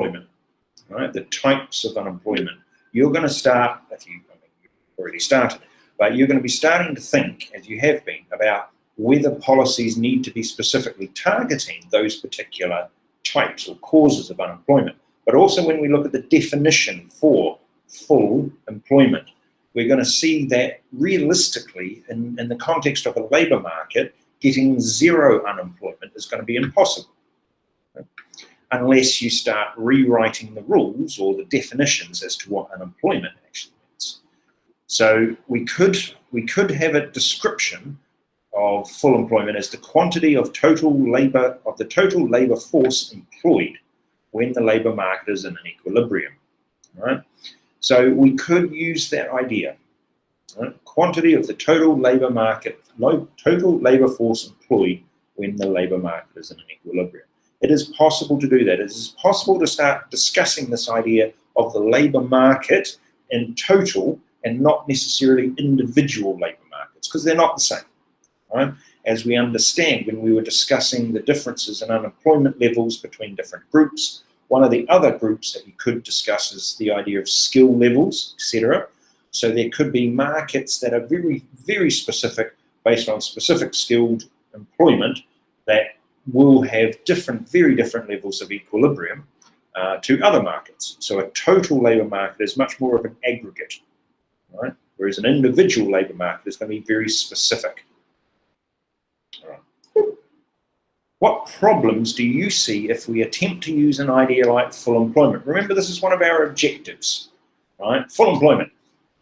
unemployment, right? The types of unemployment. You're going to start, you've already started, but you're going to be starting to think, as you have been, about whether policies need to be specifically targeting those particular types or causes of unemployment. But also when we look at the definition for full employment, we're going to see that realistically, in the context of a labour market, getting zero unemployment is going to be impossible, okay? Unless you start rewriting the rules or the definitions as to what unemployment actually means. So we could have a description of full employment as the quantity of the total labour force employed when the labour market is in an equilibrium, right? So we could use that idea, right? Quantity of the total labour force employed when the labour market is in an equilibrium. It is possible to do that. It is possible to start discussing this idea of the labour market in total and not necessarily individual labour markets, because they're not the same, right? As we understand when we were discussing the differences in unemployment levels between different groups, one of the other groups that you could discuss is the idea of skill levels, etc. So there could be markets that are very, very specific based on specific skilled employment that will have very different levels of equilibrium to other markets. So a total labour market is much more of an aggregate, right? Whereas an individual labour market is going to be very specific. All right. What problems do you see if we attempt to use an idea like full employment? Remember, this is one of our objectives, right? Full employment,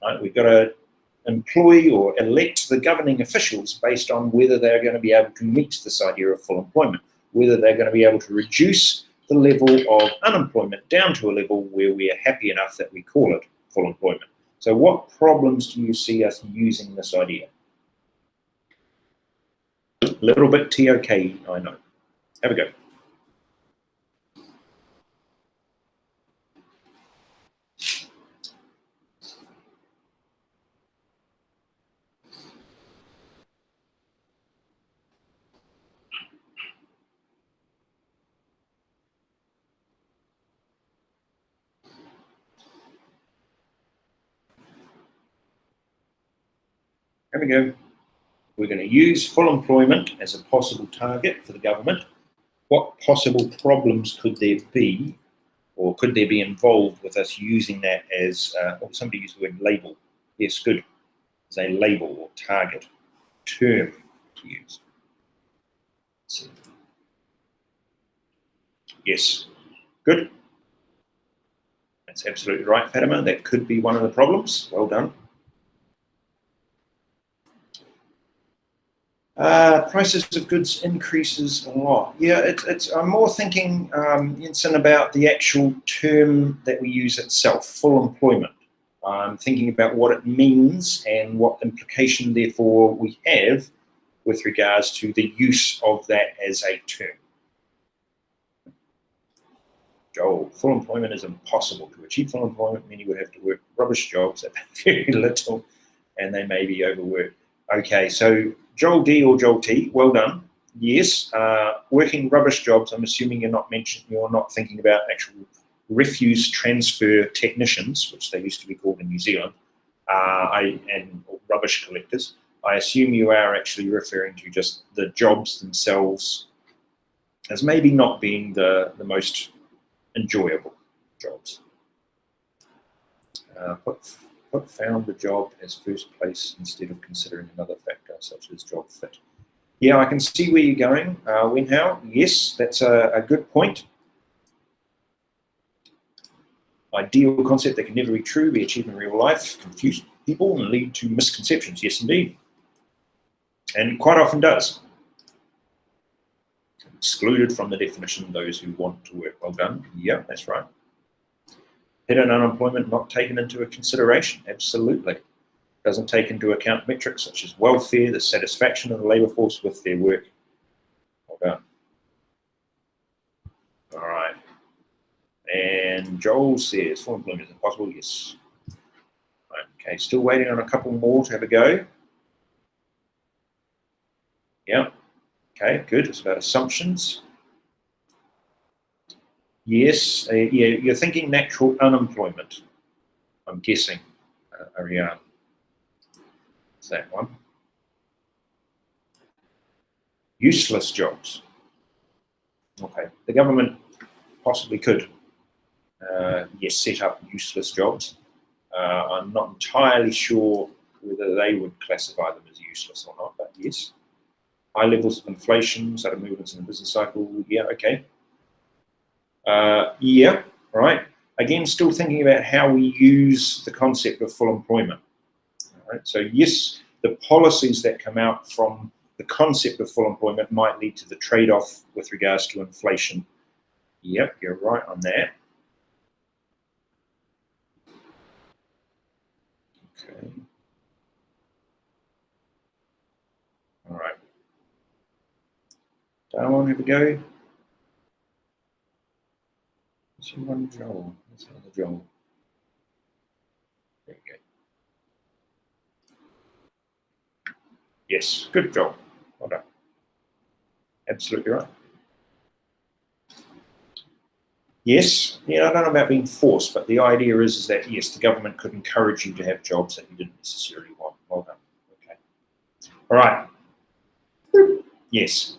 right? We've got to employ or elect the governing officials based on whether they're going to be able to meet this idea of full employment, whether they're going to be able to reduce the level of unemployment down to a level where we are happy enough that we call it full employment. So what problems do you see us using this idea? A little bit TOK, I know. Have a go. Here we go. We're going to use full employment as a possible target for the government. What possible problems could there be, or could there be involved with us using that as, somebody used the word label. Yes, good. As a label or target term to use. Let's see. Yes, good. That's absolutely right, Fatima. That could be one of the problems. Well done. Prices of goods increases a lot. Yeah, I'm more thinking, Jensen, about the actual term that we use itself, full employment. I'm thinking about what it means and what implication, therefore, we have with regards to the use of that as a term. Joel, full employment is impossible. To achieve full employment, many would have to work rubbish jobs that pay very little, and they may be overworked. Okay, so Joel D or Joel T, well done. Yes, working rubbish jobs. I'm assuming you're not thinking about actual refuse transfer technicians, which they used to be called in New Zealand, and rubbish collectors. I assume you are actually referring to just the jobs themselves as maybe not being the most enjoyable jobs. Put found the job as first place instead of considering another factor such as job fit. Yeah, I can see where you're going, Wenhao. Yes, that's a good point. Ideal concept that can never be true, be achieved in real life, confuse people and lead to misconceptions. Yes, indeed. And quite often does. Excluded from the definition those who want to work. Well done. Yeah, that's right. Hidden unemployment not taken into consideration. Absolutely. Doesn't take into account metrics such as welfare, the satisfaction of the labour force with their work. Well done. All right. And Joel says full employment is impossible. Yes. Right. Okay, still waiting on a couple more to have a go. Yeah. Okay, good. It's about assumptions. Yes, yeah, you're thinking natural unemployment, I'm guessing, Ariane. It's that one. Useless jobs. Okay, the government possibly could, yes, set up useless jobs. I'm not entirely sure whether they would classify them as useless or not, but yes. High levels of inflation, sudden movements in the business cycle, yeah, okay. Yeah, right. Again, still thinking about how we use the concept of full employment. Right? So yes, the policies that come out from the concept of full employment might lead to the trade-off with regards to inflation. Yep, you're right on that. Okay. All right. Darwin, have a go. What's your one, Joel? What's the other Joel? There you go. Yes, good job. Well done. Absolutely right. Yes, yeah, I don't know about being forced, but the idea is that, yes, the government could encourage you to have jobs that you didn't necessarily want. Well done. Okay. All right. Yes.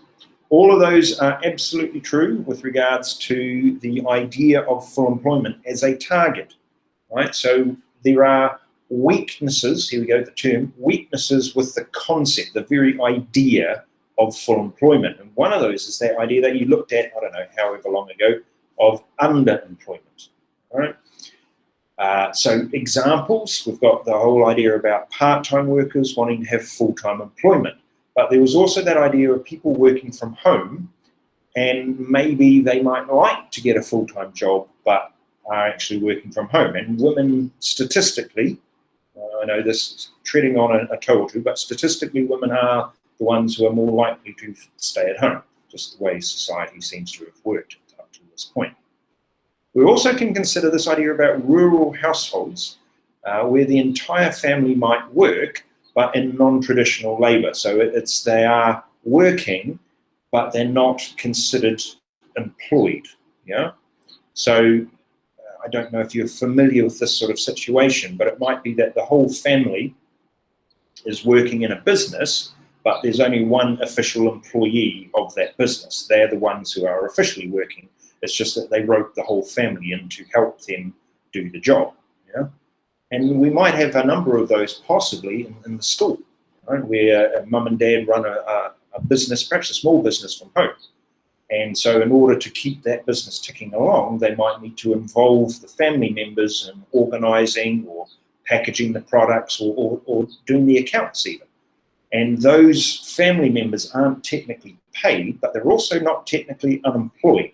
All of those are absolutely true with regards to the idea of full employment as a target, right? So there are weaknesses, here we go, the term, weaknesses with the concept, the very idea of full employment. And one of those is that idea that you looked at, I don't know, however long ago, of underemployment, right? So examples, we've got the whole idea about part-time workers wanting to have full-time employment. But there was also that idea of people working from home, and maybe they might like to get a full-time job, but are actually working from home. And women, statistically, I know this is treading on a toe or two, but statistically, women are the ones who are more likely to stay at home, just the way society seems to have worked up to this point. We also can consider this idea about rural households, where the entire family might work, but in non-traditional labour. So they are working, but they're not considered employed. Yeah. So I don't know if you're familiar with this sort of situation, but it might be that the whole family is working in a business, but there's only one official employee of that business. They're the ones who are officially working. It's just that they wrote the whole family in to help them do the job. Yeah. And we might have a number of those possibly in the school, right, where mum and dad run a business, perhaps a small business from home. And so in order to keep that business ticking along, they might need to involve the family members in organising or packaging the products or doing the accounts even. And those family members aren't technically paid, but they're also not technically unemployed.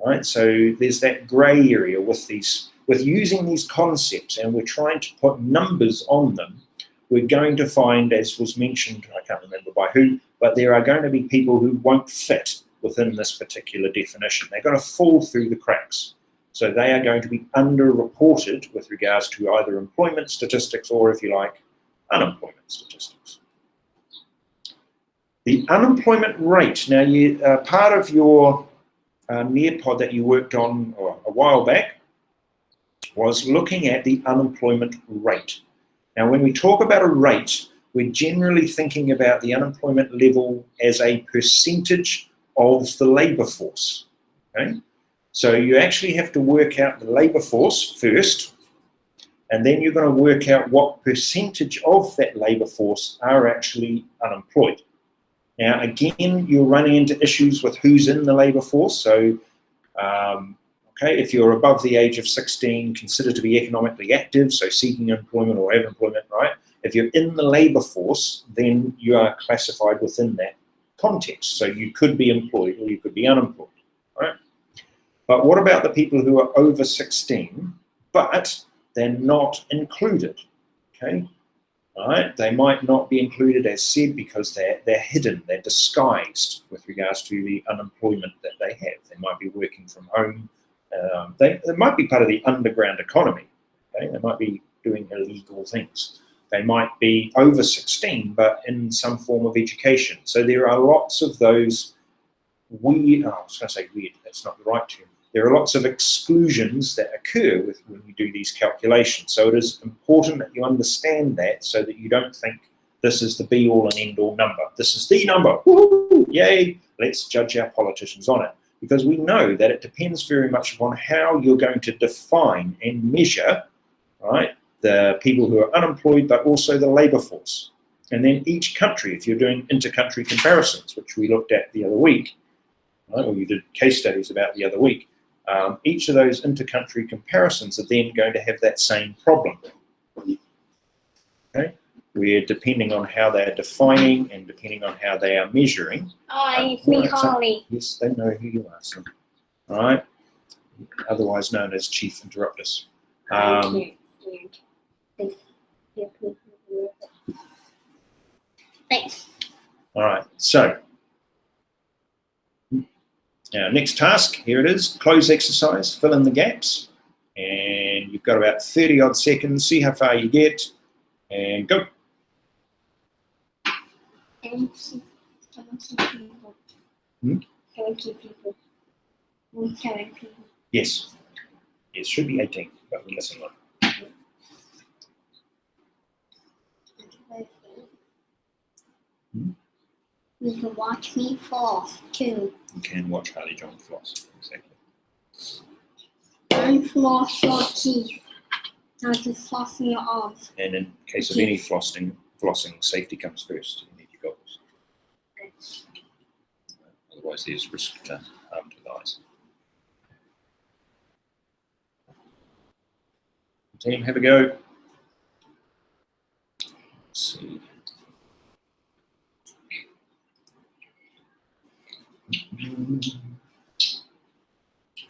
Right? So there's that grey area with using these concepts, and we're trying to put numbers on them. We're going to find, as was mentioned, I can't remember by who, but there are going to be people who won't fit within this particular definition. They're going to fall through the cracks. So they are going to be underreported with regards to either employment statistics or, if you like, unemployment statistics. The unemployment rate. Now, part of your Nearpod that you worked on a while back was looking at the unemployment rate. Now, when we talk about a rate, we're generally thinking about the unemployment level as a percentage of the labour force. Okay? So you actually have to work out the labour force first, and then you're going to work out what percentage of that labour force are actually unemployed. Now, again, you're running into issues with who's in the labour force. So, okay, if you're above the age of 16, considered to be economically active, so seeking employment or have employment, right? If you're in the labour force, then you are classified within that context. So you could be employed or you could be unemployed, right? But what about the people who are over 16, but they're not included, okay? Right? They might not be included, as said, because they're hidden, they're disguised with regards to the unemployment that they have. They might be working from home. They might be part of the underground economy. Okay? They might be doing illegal things. They might be over 16, but in some form of education. So there are lots of those weird, I was going to say weird, that's not the right term. there are lots of exclusions that occur when you do these calculations. So it is important that you understand that so that you don't think this is the be-all and end-all number. This is the number. Woo-hoo, yay! Let's judge our politicians on it. Because we know that it depends very much upon how you're going to define and measure, right, the people who are unemployed, but also the labour force. And then each country, if you're doing inter-country comparisons, which we looked at the other week, right, or you did case studies about the other week, each of those inter-country comparisons are then going to have that same problem. Okay? Where depending on how they're defining and depending on how they are measuring. It's me, Holly. Yes, they know who you are, son. All right? Otherwise known as Chief Interruptus. Thanks. All right, so now next task, here it is, close exercise, fill in the gaps. And you've got about 30 odd seconds, see how far you get, and go. Hmm? 70 people. 7 people. Yes, it should be 18, but we're missing one. You can watch me floss too. You can watch Harley John floss, exactly. Don't floss your teeth. Not just flossing your arms. And in case of any flossing, safety comes first. You need your goggles. Otherwise, there's risk to harm to the eyes. Team, have a go. Let's see.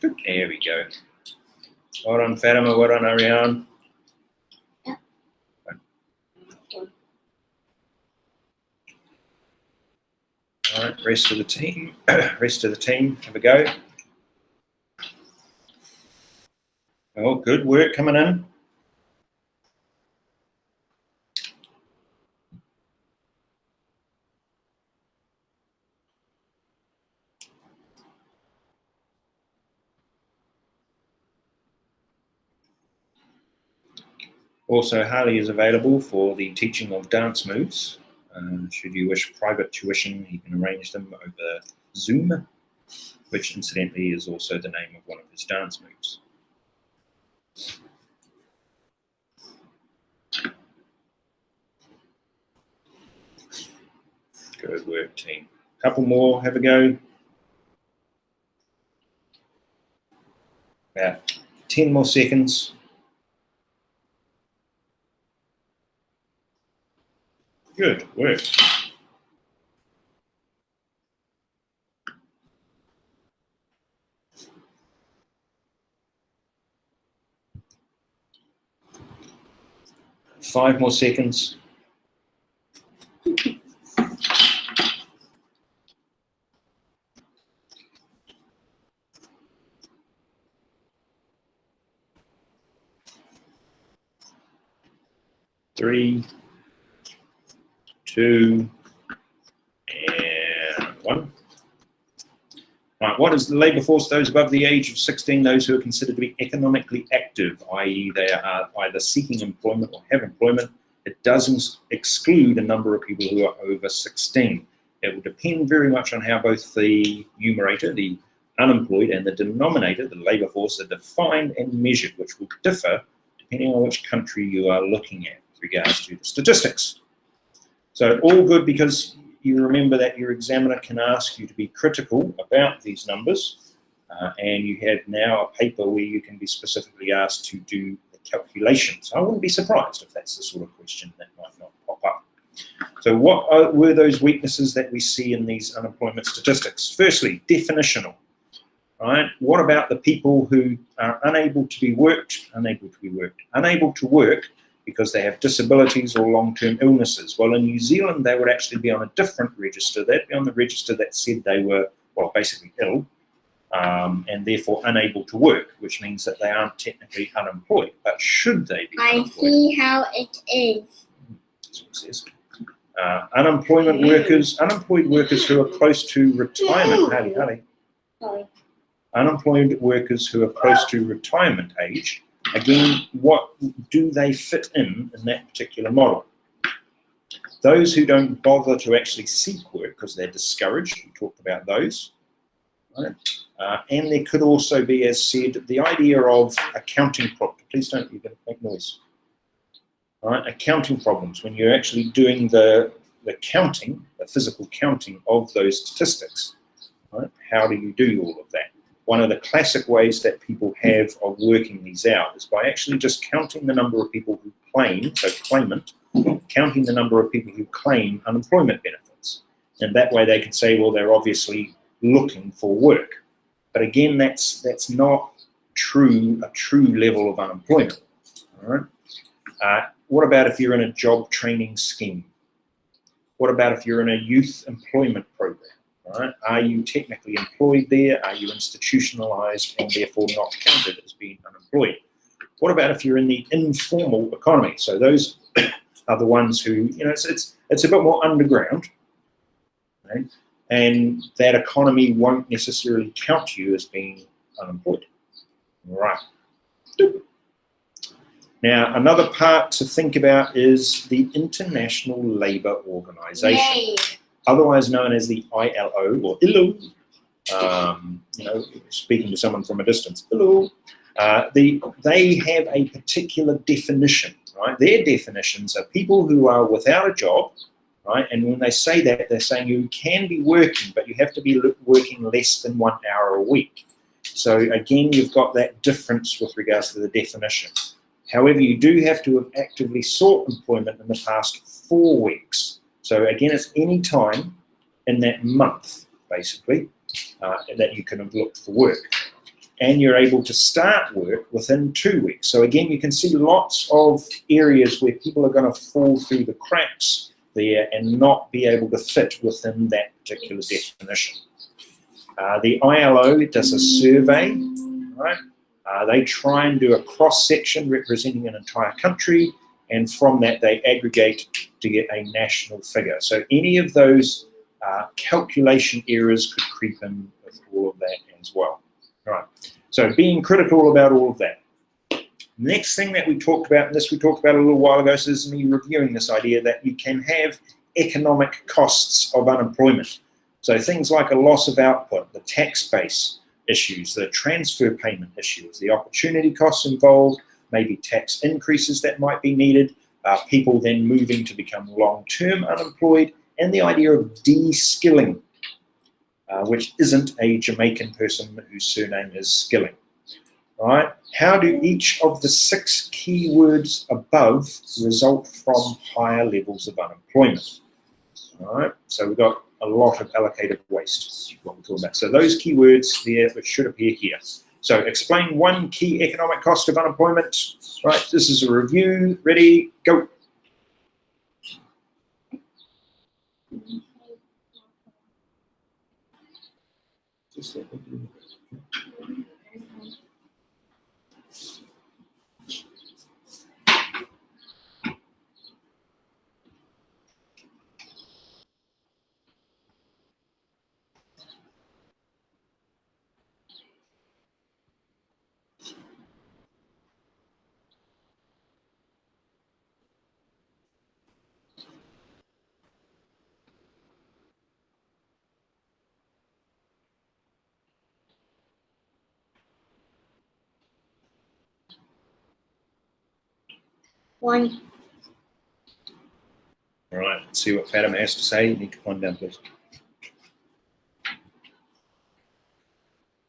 Good. There we go. Well done, Fatima. Well done, Ariane. Yeah. All right, rest of the team. Have a go. Oh, good work coming in. Also, Harley is available for the teaching of dance moves. Should you wish private tuition, you can arrange them over Zoom, which incidentally is also the name of one of his dance moves. Good work, team. Couple more, have a go. About 10 more seconds. Good work. Five more seconds. Three, 2, and 1. Right, what is the labour force? Those above the age of 16, those who are considered to be economically active, i.e. they are either seeking employment or have employment. It doesn't exclude a number of people who are over 16. It will depend very much on how both the numerator, the unemployed, and the denominator, the labour force, are defined and measured, which will differ depending on which country you are looking at with regards to the statistics. So all good, because you remember that your examiner can ask you to be critical about these numbers, and you have now a paper where you can be specifically asked to do the calculations. I wouldn't be surprised if that's the sort of question that might not pop up. So what were those weaknesses that we see in these unemployment statistics? Firstly, definitional. Right? What about the people who are unable to work because they have disabilities or long-term illnesses? Well, in New Zealand, they would actually be on a different register. They'd be on the register that said they were, well, basically ill, and therefore unable to work, which means that they aren't technically unemployed. But should they be unemployed? I see how it is. That's what it says. Unemployed workers who are close to retirement. Sorry. unemployed workers who are close to retirement age, again, what do they fit in that particular model? Those who don't bother to actually seek work because they're discouraged, we talked about those. Right? And there could also be, as said, the idea of accounting problems. Please don't, you're going to make noise. Right? Accounting problems, when you're actually doing the counting, the physical counting of those statistics. Right? How do you do all of that? One of the classic ways that people have of working these out is by actually just counting the number of people who claim, so claimant, counting the number of people who claim unemployment benefits. And that way they can say, well, they're obviously looking for work. But again, that's not a true level of unemployment. All right? What about if you're in a job training scheme? What about if you're in a youth employment program? Right? Are you technically employed there? Are you institutionalized and therefore not counted as being unemployed? What about if you're in the informal economy? So those are the ones who, it's a bit more underground, right? And that economy won't necessarily count you as being unemployed. Right. Now, another part to think about is the International Labour Organization. Yay. Otherwise known as the ILO, or ILO, speaking to someone from a distance, ILO, they have a particular definition, right? Their definitions are people who are without a job, right? And when they say that, they're saying you can be working, but you have to be working less than 1 hour a week. So again, you've got that difference with regards to the definition. However, you do have to have actively sought employment in the past 4 weeks. So again, it's any time in that month, basically, that you can have looked for work. And you're able to start work within 2 weeks. So again, you can see lots of areas where people are going to fall through the cracks there and not be able to fit within that particular definition. The ILO does a survey, right? They try and do a cross-section representing an entire country, and from that they aggregate to get a national figure. So any of those calculation errors could creep in with all of that as well. Right. So being critical about all of that. Next thing that we talked about, and this we talked about a little while ago, so this is me reviewing this idea that you can have economic costs of unemployment. So things like a loss of output, the tax base issues, the transfer payment issues, the opportunity costs involved, maybe tax increases that might be needed, people then moving to become long-term unemployed, and the idea of de-skilling, which isn't a Jamaican person whose surname is Skilling. Right? How do each of the 6 keywords above result from higher levels of unemployment? All right, so we've got a lot of allocated waste, what we're talking about. So those keywords there, which should appear here. So explain 1 key economic cost of unemployment. Right, this is a review. Ready, go. One. All right, let's see what Fatima has to say. You need to climb down, please.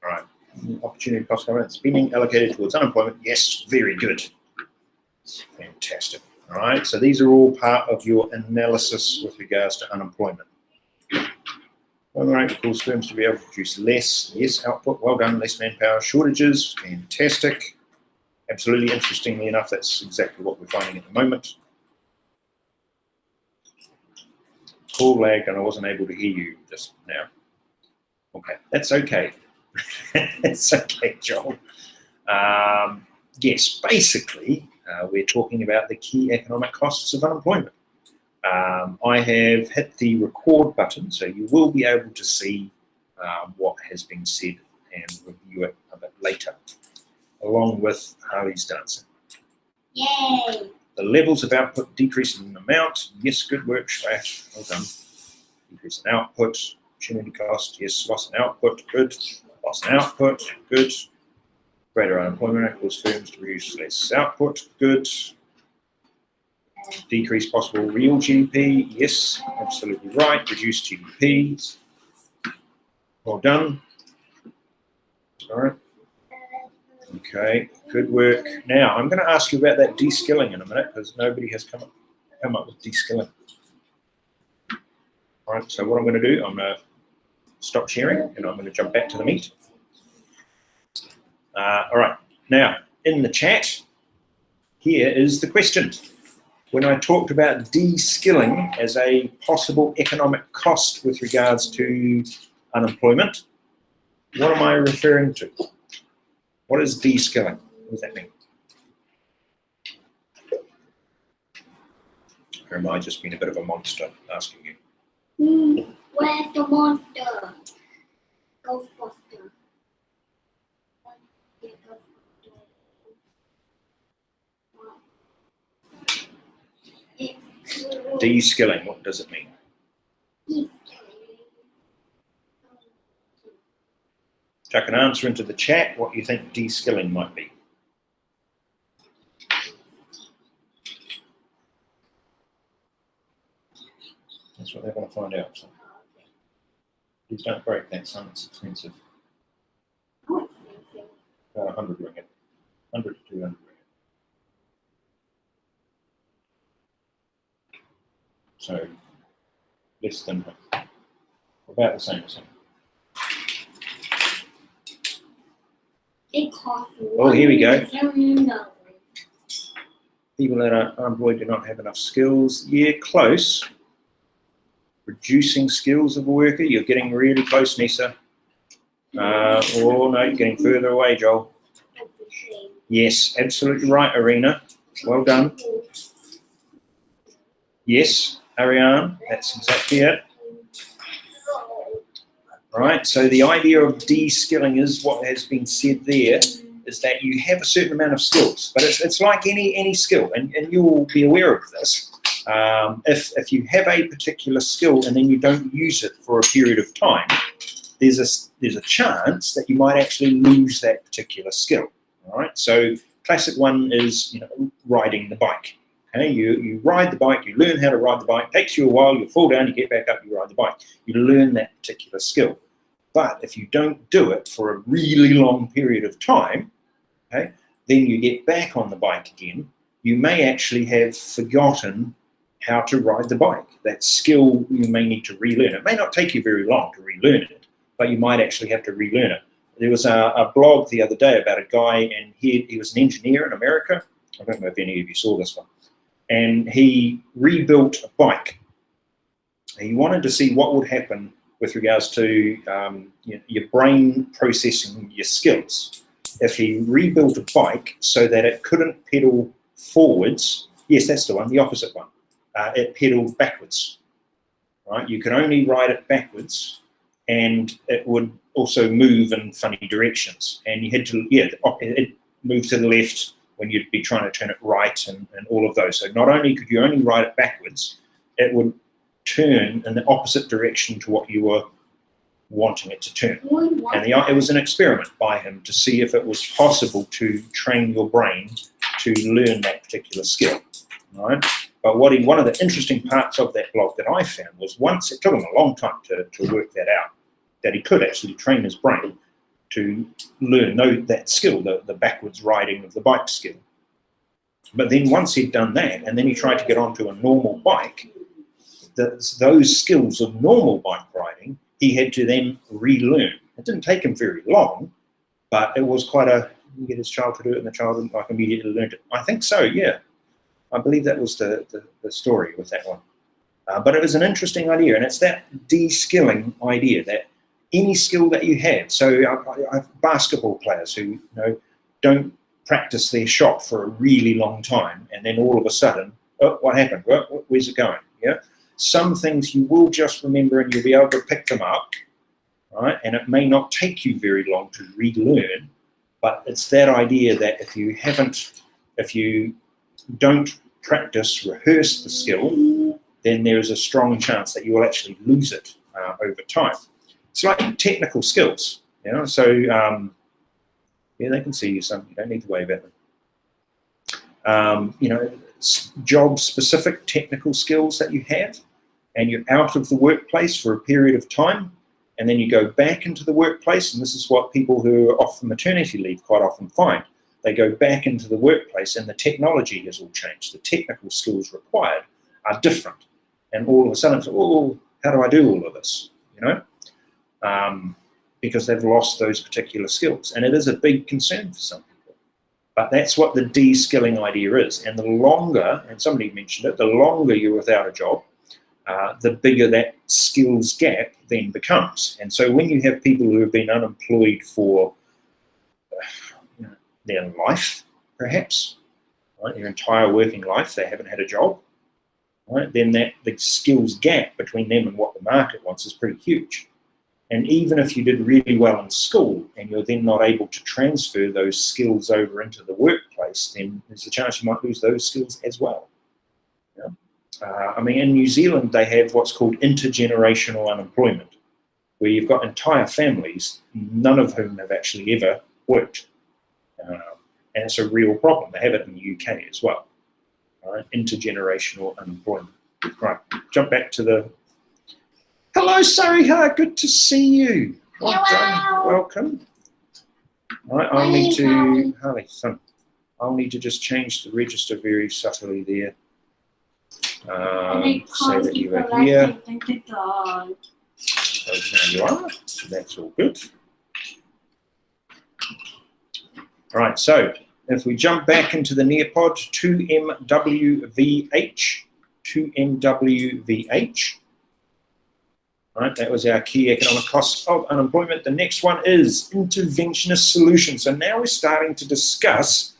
All right, opportunity cost government spending allocated towards unemployment. Yes, very good. Fantastic. All right, so these are all part of your analysis with regards to unemployment. All right, of course, firms to be able to produce less. Yes, output, well done. Less manpower, shortages, fantastic. Absolutely, interestingly enough, that's exactly what we're finding at the moment. Call lagged and I wasn't able to hear you just now. Okay, that's okay. It's okay, Joel. Yes, basically, we're talking about the key economic costs of unemployment. I have hit the record button, so you will be able to see what has been said and review it a bit later, along with Harley's dancing. Yay! The levels of output decrease in amount. Yes, good work, Slash. Well done. Decrease in output. Opportunity cost. Yes, loss in output. Good. Loss in output. Good. Greater unemployment equals firms to produce less output. Good. Decrease possible real GDP. Yes, absolutely right. Reduce GDP. Well done. All right. Okay, good work. Now, I'm going to ask you about that de-skilling in a minute because nobody has come up with de-skilling. All right, so what I'm going to do, I'm going to stop sharing and I'm going to jump back to the meat. All right, now, in the chat, here is the question. When I talked about de-skilling as a possible economic cost with regards to unemployment, what am I referring to? What is de-skilling? What does that mean? Or am I just being a bit of a monster asking you? Where's the monster? Ghostbuster. De-skilling, what does it mean? Chuck an answer into the chat what you think de-skilling might be. That's what they're going to find out. So. Please don't break that, son. It's expensive. About 100 ringgit. 100 to 200 ringgit. So, less than, about the same as him. Oh, here we go. People that are unemployed do not have enough skills. Yeah, close. Reducing skills of a worker. You're getting really close, Nessa. Oh, no, you're getting further away, Joel. Yes, absolutely right, Arena. Well done. Yes, Ariane, that's exactly it. Right, so the idea of de-skilling is what has been said there, is that you have a certain amount of skills, but it's like any skill, and you will be aware of this. If you have a particular skill and then you don't use it for a period of time, there's a chance that you might actually lose that particular skill. All right, so classic one is riding the bike. Okay, you ride the bike, you learn how to ride the bike. Takes you a while, you fall down, you get back up, you ride the bike. You learn that particular skill. But if you don't do it for a really long period of time, okay, then you get back on the bike again, you may actually have forgotten how to ride the bike. That skill you may need to relearn. It may not take you very long to relearn it, but you might actually have to relearn it. There was a blog the other day about a guy, and he was an engineer in America. I don't know if any of you saw this one. And he rebuilt a bike. He wanted to see what would happen with regards to your brain processing your skills. If he rebuilt a bike so that it couldn't pedal forwards, yes, that's the one, the opposite one. It pedaled backwards, right? You could only ride it backwards, and it would also move in funny directions. And you had to, it moved to the left when you'd be trying to turn it right and all of those. So not only could you only ride it backwards, it would turn in the opposite direction to what you were wanting it to turn. And it was an experiment by him to see if it was possible to train your brain to learn that particular skill. Right? But one of the interesting parts of that blog that I found was once, it took him a long time to work that out, that he could actually train his brain to learn that skill, the backwards riding of the bike skill. But then once he'd done that, and then he tried to get onto a normal bike, those skills of normal bike riding, he had to then relearn. It didn't take him very long, but it was quite you get his child to do it, and the child immediately learned it. I think so, yeah. I believe that was the story with that one. But it was an interesting idea, and it's that de-skilling idea, that any skill that you have. So I have basketball players who don't practice their shot for a really long time, and then all of a sudden, oh, what happened? Where's it going? Yeah. Some things you will just remember and you'll be able to pick them up, right? And it may not take you very long to relearn, but it's that idea that if you don't practice, rehearse the skill, then there is a strong chance that you will actually lose it over time. It's like technical skills, you know. So yeah, they can see you. Some you don't need to wave at them. You know, job-specific technical skills that you have, and you're out of the workplace for a period of time, and then you go back into the workplace, and this is what people who are off for maternity leave quite often find. They go back into the workplace and the technology has all changed. The technical skills required are different. And all of a sudden, it's, oh, how do I do all of this? You know, because they've lost those particular skills. And it is a big concern for some people. But that's what the de-skilling idea is. And the longer, and somebody mentioned it, the longer you're without a job, the bigger that skills gap then becomes. And so when you have people who have been unemployed for their life, perhaps, right, their entire working life, they haven't had a job, right, then the skills gap between them and what the market wants is pretty huge. And even if you did really well in school and you're then not able to transfer those skills over into the workplace, then there's a chance you might lose those skills as well. Yeah. I mean, in New Zealand, they have what's called intergenerational unemployment, where you've got entire families, none of whom have actually ever worked. And it's a real problem. They have it in the UK as well. Right? Intergenerational unemployment. Right, jump back to the... Hello, Sariha, good to see you. Well done, welcome. Right, I'll need to... Harley, son. I'll need to just change the register very subtly there. Say that you are here. So now you are, so that's all good. All right, so if we jump back into the Nearpod, 2MWVH. Right, that was our key economic costs of unemployment. The next one is Interventionist Solution. So now we're starting to discuss,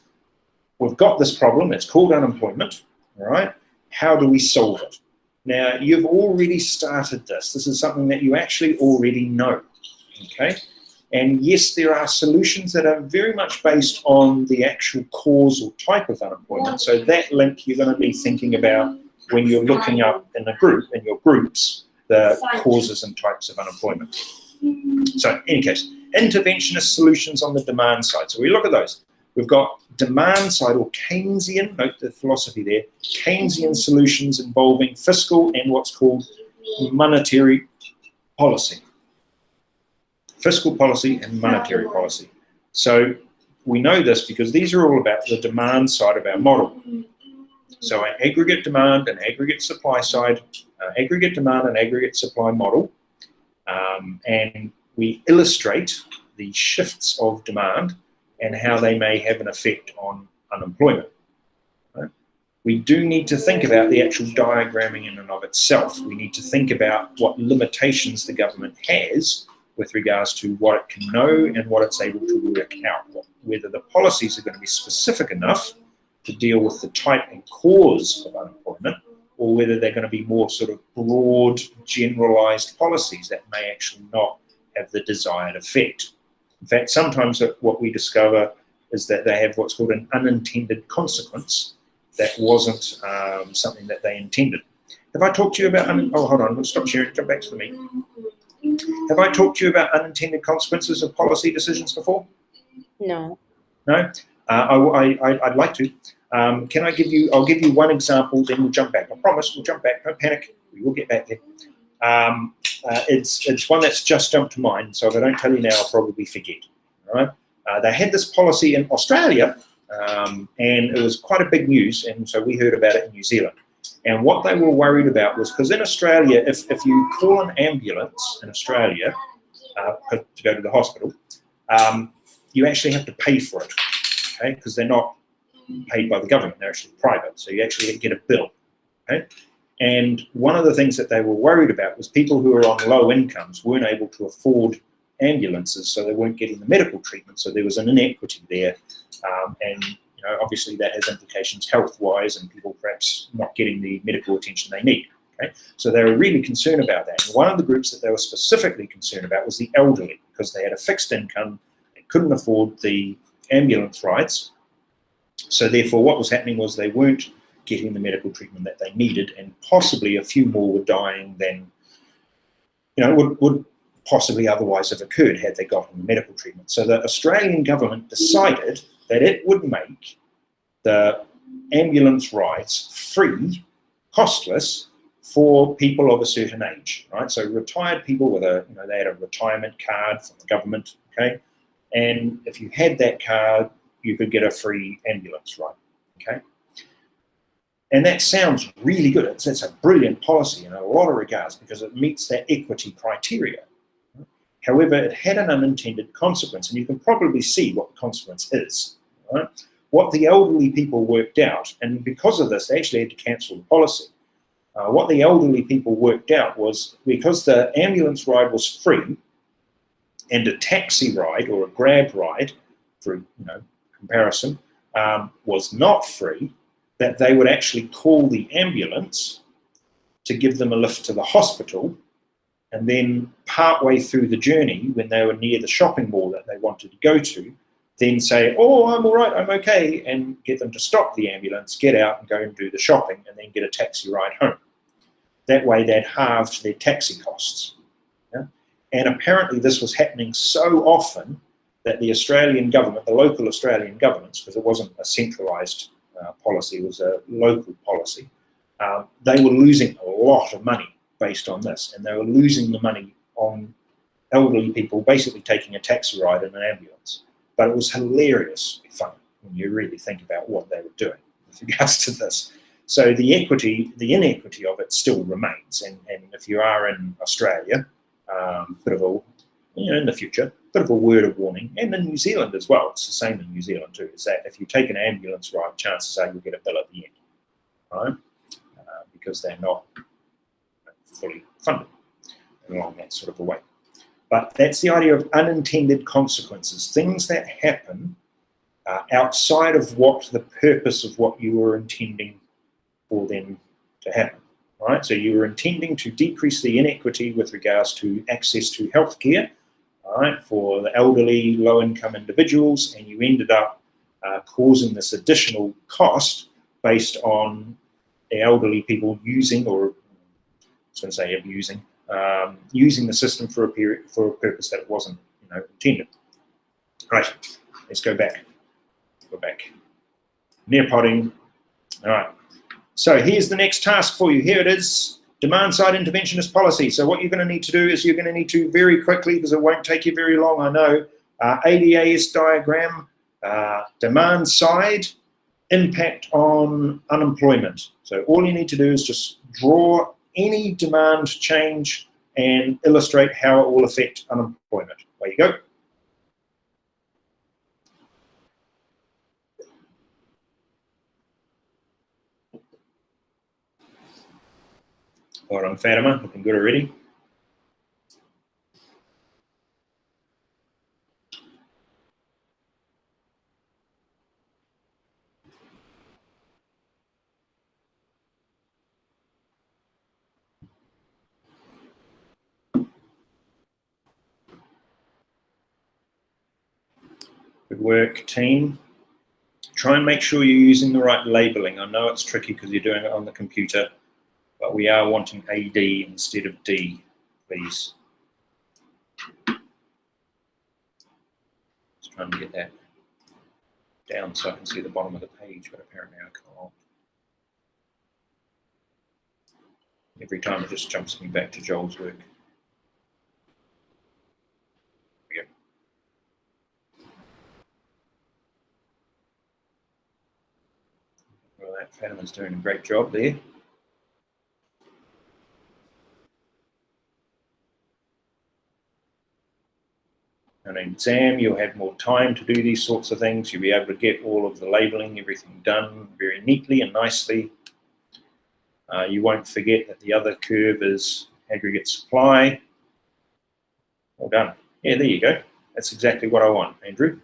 we've got this problem, it's called unemployment, all right? How do we solve it? Now, you've already started this. This is something that you actually already know, okay? And yes, there are solutions that are very much based on the actual cause or type of unemployment. So that link you're going to be thinking about when you're looking up in a group, in your groups, the causes and types of unemployment. So in any case, interventionist solutions on the demand side. So we look at those. We've got demand side or Keynesian, note the philosophy there, Keynesian solutions involving fiscal and what's called monetary policy. Fiscal policy and monetary policy. So we know this because these are all about the demand side of our model. So our aggregate demand and aggregate supply side, aggregate demand and aggregate supply model, and we illustrate the shifts of demand and how they may have an effect on unemployment. Right? We do need to think about the actual diagramming in and of itself. We need to think about what limitations the government has with regards to what it can know and what it's able to work out, whether the policies are going to be specific enough to deal with the type and cause of unemployment, or whether they're going to be more sort of broad, generalized policies that may actually not have the desired effect. In fact, sometimes what we discover is that they have what's called an unintended consequence that wasn't something that they intended. Have I talked to you about, oh, hold on, let's stop sharing, jump back to the meeting. Have I talked to you about unintended consequences of policy decisions before? No. No? I'd like to. Can I give you, I'll give you one example, then we'll jump back. I promise we'll jump back, don't panic, we will get back there. It's one that's just jumped to mind, so if I don't tell you now, I'll probably forget. All right? They had this policy in Australia, and it was quite a big news, and so we heard about it in New Zealand. And what they were worried about was, because in Australia, if you call an ambulance in Australia to go to the hospital, you actually have to pay for it, okay? Because they're not paid by the government, they're actually private, so you actually get a bill, okay? And one of the things that they were worried about was people who were on low incomes weren't able to afford ambulances, so they weren't getting the medical treatment, so there was an inequity there, and obviously that has implications health-wise and people perhaps not getting the medical attention they need. Okay? So they were really concerned about that. And one of the groups that they were specifically concerned about was the elderly, because they had a fixed income, they couldn't afford the ambulance rides. So therefore what was happening was they weren't getting the medical treatment that they needed, and possibly a few more were dying than would possibly otherwise have occurred had they gotten the medical treatment. So the Australian government decided that it would make the ambulance rides free, costless, for people of a certain age, right? So retired people with they had a retirement card from the government, okay? And if you had that card, you could get a free ambulance ride, okay? And that sounds really good. It's a brilliant policy in a lot of regards because it meets that equity criteria. However, it had an unintended consequence, and you can probably see what the consequence is, right? What the elderly people worked out, and because of this, they actually had to cancel the policy. What the elderly people worked out was, because the ambulance ride was free and a taxi ride or a grab ride, for comparison, was not free, that they would actually call the ambulance to give them a lift to the hospital, and then partway through the journey, when they were near the shopping mall that they wanted to go to, then say, oh, I'm all right, I'm okay, and get them to stop the ambulance, get out and go and do the shopping, and then get a taxi ride home. That way they'd halved their taxi costs. Yeah? And apparently this was happening so often that the Australian government, the local Australian governments, because it wasn't a centralised policy, it was a local policy, they were losing a lot of money based on this, and they were losing the money on elderly people basically taking a taxi ride in an ambulance. But it was hilariously funny when you really think about what they were doing with regards to this. So the inequity of it still remains, and if you are in Australia, bit of a, in the future, bit of a word of warning, and in New Zealand as well, it's the same in New Zealand too, is that if you take an ambulance ride, chances are you'll get a bill at the end, right? Because they're not fully funded along that sort of a way. But that's the idea of unintended consequences, things that happen outside of what the purpose of what you were intending for them to happen, right? So you were intending to decrease the inequity with regards to access to healthcare, right, for the elderly, low-income individuals, and you ended up causing this additional cost based on the elderly people using, or I was going to say abusing, using the system for a purpose that it wasn't, intended. Right, let's go back. Go back. Near-potting. All right. So here's the next task for you. Here it is. Demand-side interventionist policy. So what you're going to need to do is you're going to need to very quickly, because it won't take you very long, I know, ADAS diagram, demand-side, impact on unemployment. So all you need to do is just draw any demand change and illustrate how it will affect unemployment. There you go. Well done, Fatima, looking good already. Good work, team. Try and make sure you're using the right labeling. I know it's tricky because you're doing it on the computer, but we are wanting AD instead of D, please. Just trying to get that down so I can see the bottom of the page, but apparently I can't. Every time it just jumps me back to Joel's work. There we go. Well, that Fatima's doing a great job there. In an exam, you'll have more time to do these sorts of things. You'll be able to get all of the labeling, everything done very neatly and nicely. You won't forget that the other curve is aggregate supply. Well done. Yeah, there you go. That's exactly what I want, Andrew.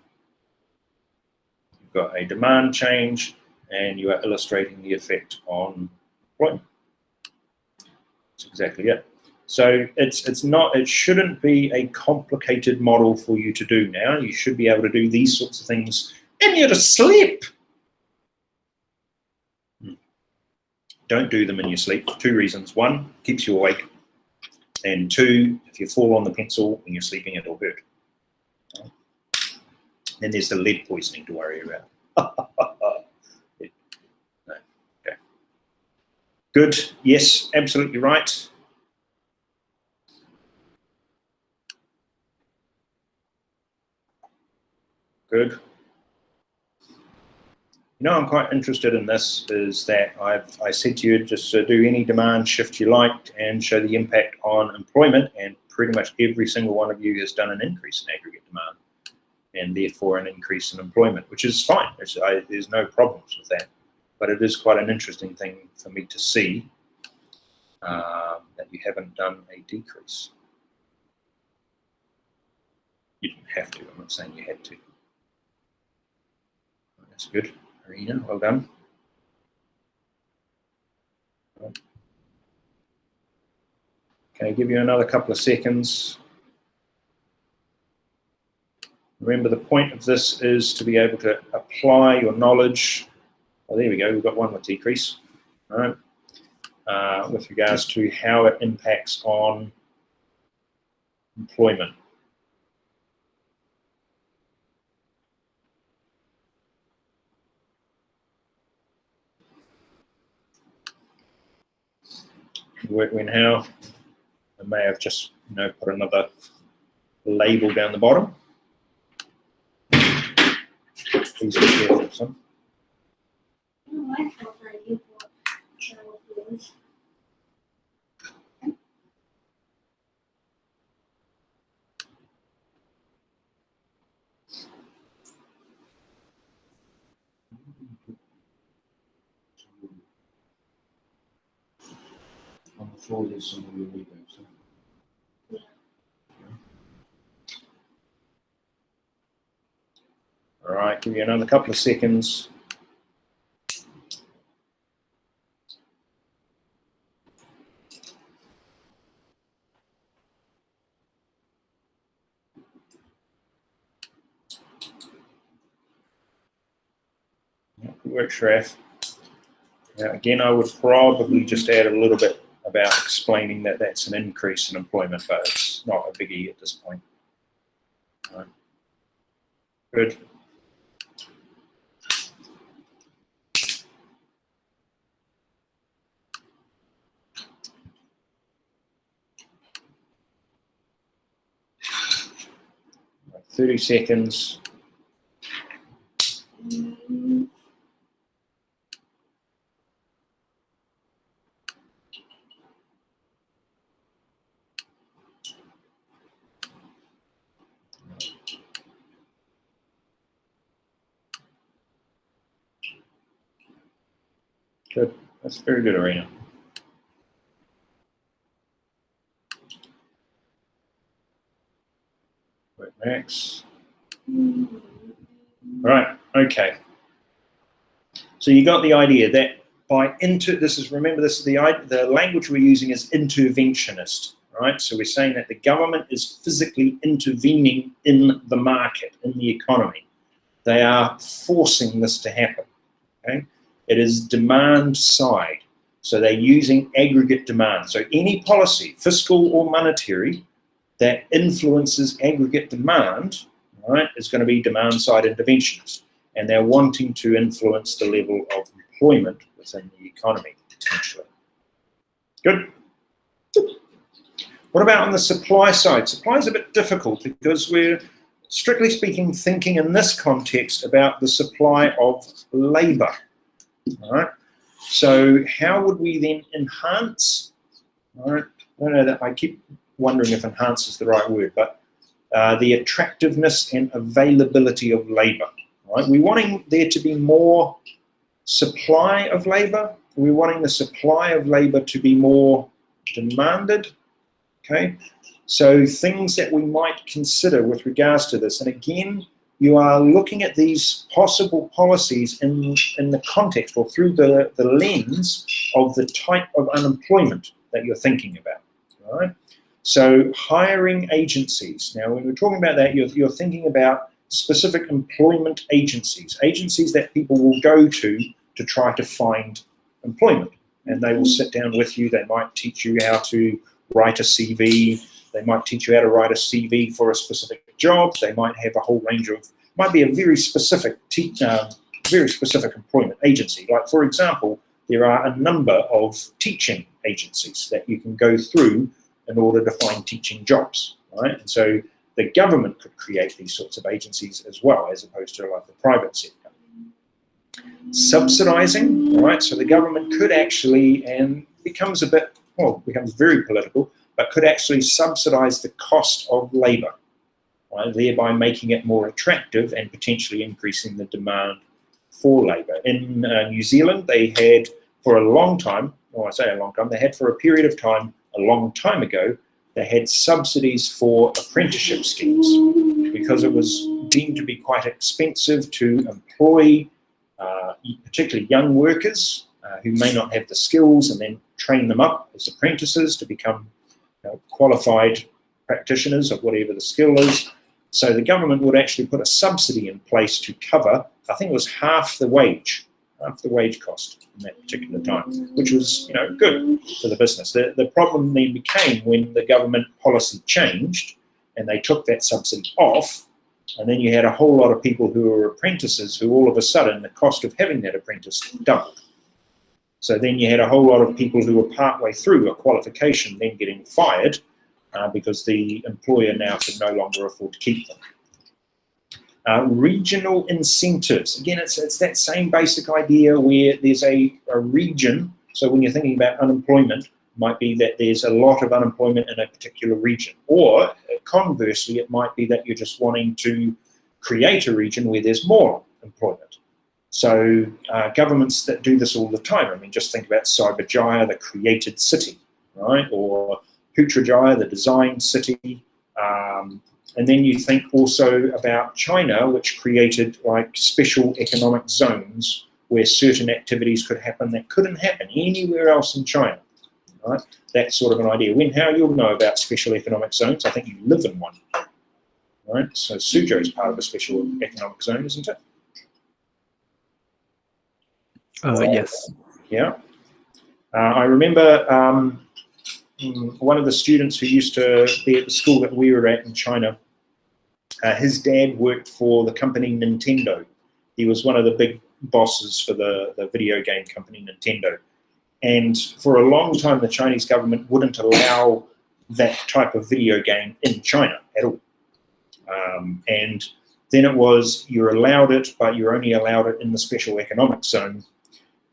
You've got a demand change and you are illustrating the effect on employment. That's exactly it. So it shouldn't be a complicated model for you to do now. You should be able to do these sorts of things in your sleep. Don't do them in your sleep for 2 reasons. 1, keeps you awake. And 2, if you fall on the pencil when you're sleeping, it'll hurt. Then there's the lead poisoning to worry about. No. Okay. Good. Yes, absolutely right. Good. You know, I'm quite interested in this, is that I said to you just to do any demand shift you liked and show the impact on employment, and pretty much every single one of you has done an increase in aggregate demand and therefore an increase in employment, which is fine. There's no problems with that. But it is quite an interesting thing for me to see that you haven't done a decrease. You didn't have to. I'm not saying you had to. That's good. Arena, well done. Can I give you another couple of seconds? Remember, the point of this is to be able to apply your knowledge. Oh, there we go. We've got one with decrease. All right. With regards to how it impacts on employment. When how I may have just put another label down the bottom. Please be careful, son. Oh, I felt like you bought travel blues. I'm sure there's some of your windows. Yeah. All right, give you another couple of seconds. Good work, Shraf. Now, again, I would probably just add a little bit about explaining that that's an increase in employment, but it's not a biggie at this point. All right. Good. Right, 30 seconds. Good. That's very good, Arena. Wait, Max. All right. Okay. So you got the idea that remember this is the language we're using is interventionist, right? So we're saying that the government is physically intervening in the market, in the economy. They are forcing this to happen. Okay. It is demand side. So they're using aggregate demand. So any policy, fiscal or monetary, that influences aggregate demand, right, is going to be demand side interventionist. And they're wanting to influence the level of employment within the economy, potentially. Good. What about on the supply side? Supply is a bit difficult because we're, strictly speaking, thinking in this context about the supply of labor. All right. So how would we then enhance? All right. I don't know that I keep wondering if enhance is the right word, but the attractiveness and availability of labor. Right? We're wanting there to be more supply of labor. We're wanting the supply of labor to be more demanded. Okay. So things that we might consider with regards to this, and again, you are looking at these possible policies in the context or through the lens of the type of unemployment that you're thinking about, all right? So hiring agencies. Now, when we're talking about that, you're thinking about specific employment agencies, agencies that people will go to try to find employment. And they will sit down with you. They might teach you how to write a CV. They might teach you how to write a CV for a specific job. They might have a whole range of, might be a very specific employment agency. Like, for example, there are a number of teaching agencies that you can go through in order to find teaching jobs, right? And so the government could create these sorts of agencies as well, as opposed to like the private sector. Subsidizing, right? So the government could actually, and becomes a bit, well, becomes very political, but could actually subsidize the cost of labor, right? Thereby making it more attractive and potentially increasing the demand for labor. In New Zealand, they had for a long time, or I say a long time, they had for a period of time, a long time ago, they had subsidies for apprenticeship schemes because it was deemed to be quite expensive to employ particularly young workers who may not have the skills and then train them up as apprentices to become qualified practitioners of whatever the skill is. So the government would actually put a subsidy in place to cover, I think it was half the wage cost in that particular time, which was good for the business. The problem then became when the government policy changed and they took that subsidy off, and then you had a whole lot of people who were apprentices who all of a sudden the cost of having that apprentice doubled. So then you had a whole lot of people who were partway through a qualification then getting fired because the employer now could no longer afford to keep them. Regional incentives. Again, it's that same basic idea where there's a region. So when you're thinking about unemployment, it might be that there's a lot of unemployment in a particular region. Or conversely, it might be that you're just wanting to create a region where there's more employment. So governments that do this all the time, I mean, just think about Cyberjaya, the created city, right? Or Putrajaya, the designed city. And then you think also about China, which created like special economic zones where certain activities could happen that couldn't happen anywhere else in China, right? That's sort of an idea. How you'll know about special economic zones, I think you live in one, right? So Suzhou is part of a special economic zone, isn't it? Yes. Yeah. I remember one of the students who used to be at the school that we were at in China, his dad worked for the company Nintendo. He was one of the big bosses for the video game company Nintendo. And for a long time, the Chinese government wouldn't allow that type of video game in China at all. And then it was you're allowed it, but you're only allowed it in the special economic zone.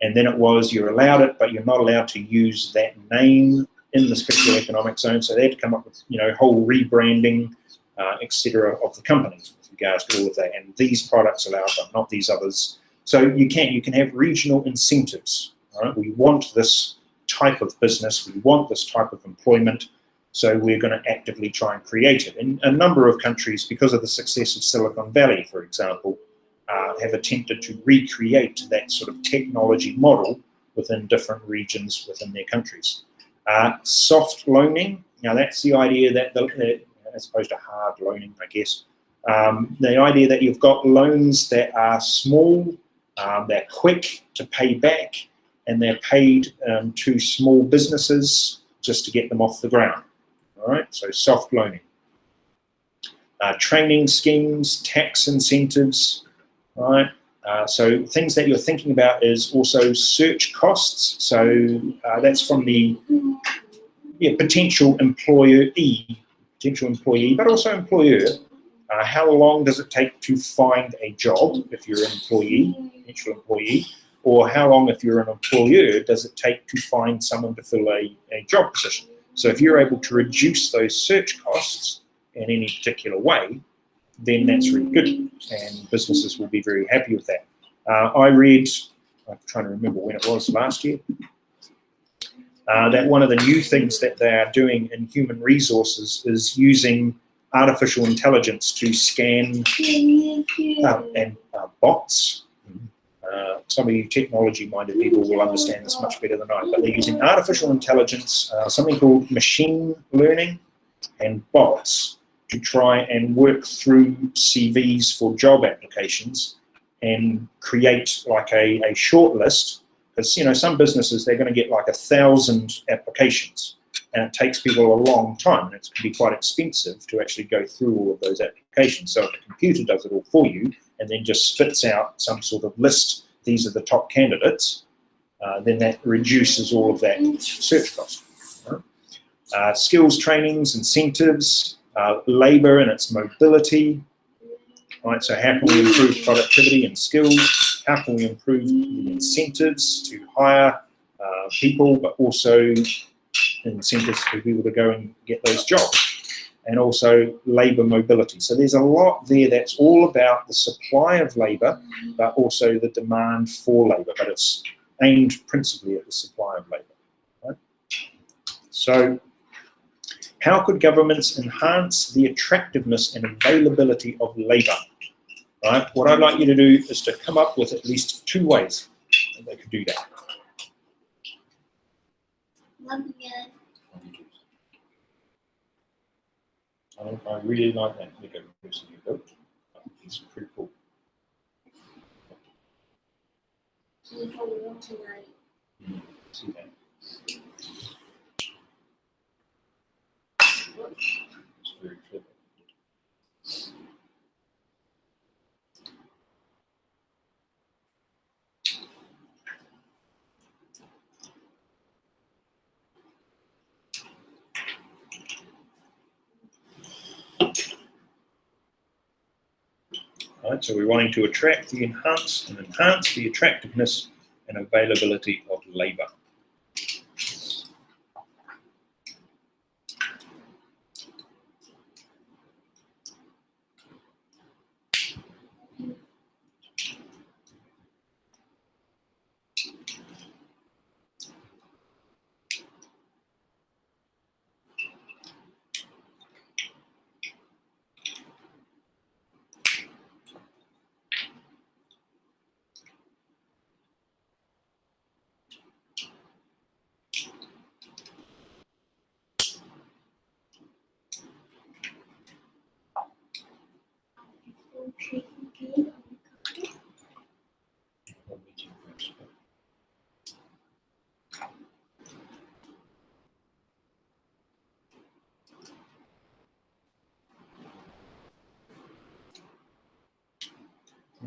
And then it was you're allowed it, but you're not allowed to use that name in the special economic zone. So they had to come up with whole rebranding, etc. of the company with regards to all of that. And these products allowed, but not these others. So you can have regional incentives. Right? We want this type of business. We want this type of employment. So we're going to actively try and create it. In a number of countries, because of the success of Silicon Valley, for example, have attempted to recreate that sort of technology model within different regions within their countries. Soft loaning. Now that's the idea that, as opposed to hard loaning, I guess, the idea that you've got loans that are small, they're quick to pay back, and they're paid to small businesses just to get them off the ground. All right, so soft loaning. Training schemes, tax incentives, right? So things that you're thinking about is also search costs. So that's from the potential employee, but also employer. How long does it take to find a job if you're an potential employee? Or how long, if you're an employer, does it take to find someone to fill a job position? So if you're able to reduce those search costs in any particular way, then that's really good, and businesses will be very happy with that. I read, I'm trying to remember when it was, last year, that one of the new things that they are doing in human resources is using artificial intelligence to scan and bots. Some of you technology-minded people will understand this much better than I, but they're using artificial intelligence, something called machine learning, and bots to try and work through CVs for job applications and create like a short list. Because, you know, some businesses, they're going to get like 1,000 applications, and it takes people a long time, and it can be quite expensive to actually go through all of those applications. So if the computer does it all for you and then just spits out some sort of list, these are the top candidates, then that reduces all of that search cost. Skills trainings, incentives, labour and its mobility. Right, so how can we improve productivity and skills? How can we improve the incentives to hire people, but also incentives for people to go and get those jobs? And also labour mobility. So there's a lot there that's all about the supply of labour, but also the demand for labour, but it's aimed principally at the supply of labour. Right? So how could governments enhance the attractiveness and availability of labour? Right? What I'd like you to do is to come up with at least 2 ways that they could do that. I really like that Lego person you built. It's pretty cool. See that. It's very clever. Right, so we're wanting to enhance the attractiveness and availability of labour.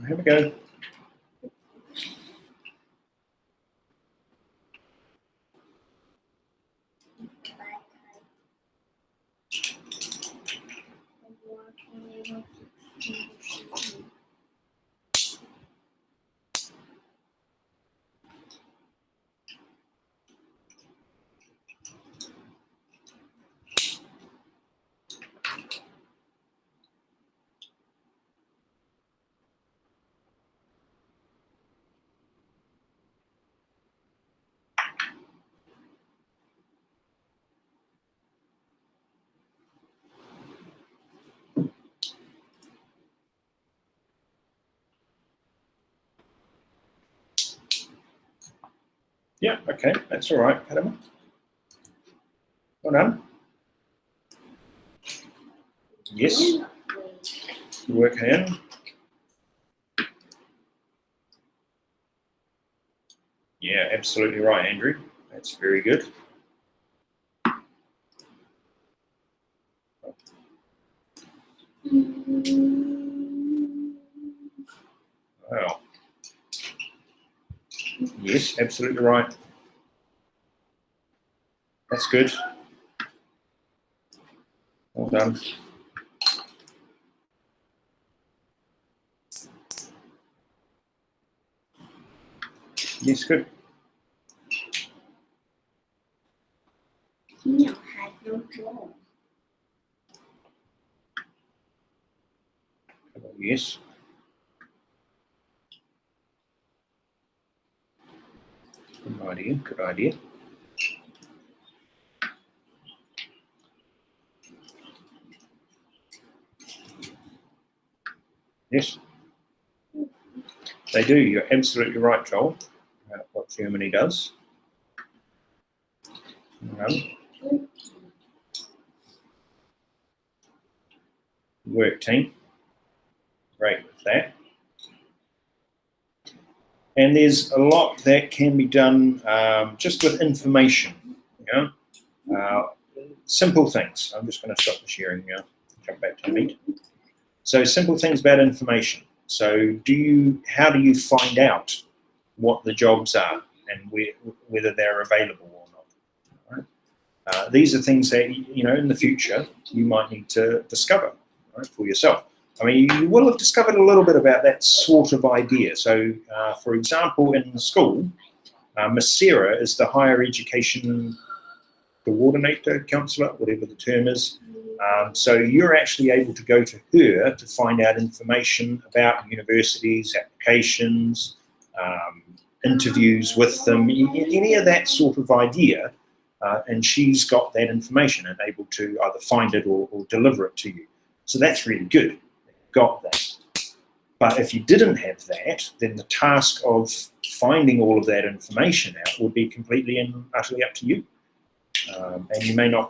Here we go. Yeah, okay, that's all right, Adam. Well done. Yes. Work in. Yeah, absolutely right, Andrew. That's very good. Wow. Yes, absolutely right. That's good. Well done. Yes, good. Neil had no job. Yes. Good idea, good idea. Yes. They do. You're absolutely right, Joel, about what Germany does. Work team. Great with that. And there's a lot that can be done just with information. Simple things. I'm just going to stop the sharing now. Jump back to the meet. So simple things about information. So how do you find out what the jobs are and whether they're available or not? Right? These are things that, in the future you might need to discover, right, for yourself. I mean, you will have discovered a little bit about that sort of idea. So, for example, in the school, Miss Sarah is the higher education coordinator, counsellor, whatever the term is. So you're actually able to go to her to find out information about universities, applications, interviews with them, any of that sort of idea. And she's got that information and able to either find it or deliver it to you. So that's really good. Got that. But if you didn't have that, then the task of finding all of that information out would be completely and utterly up to you. And you may not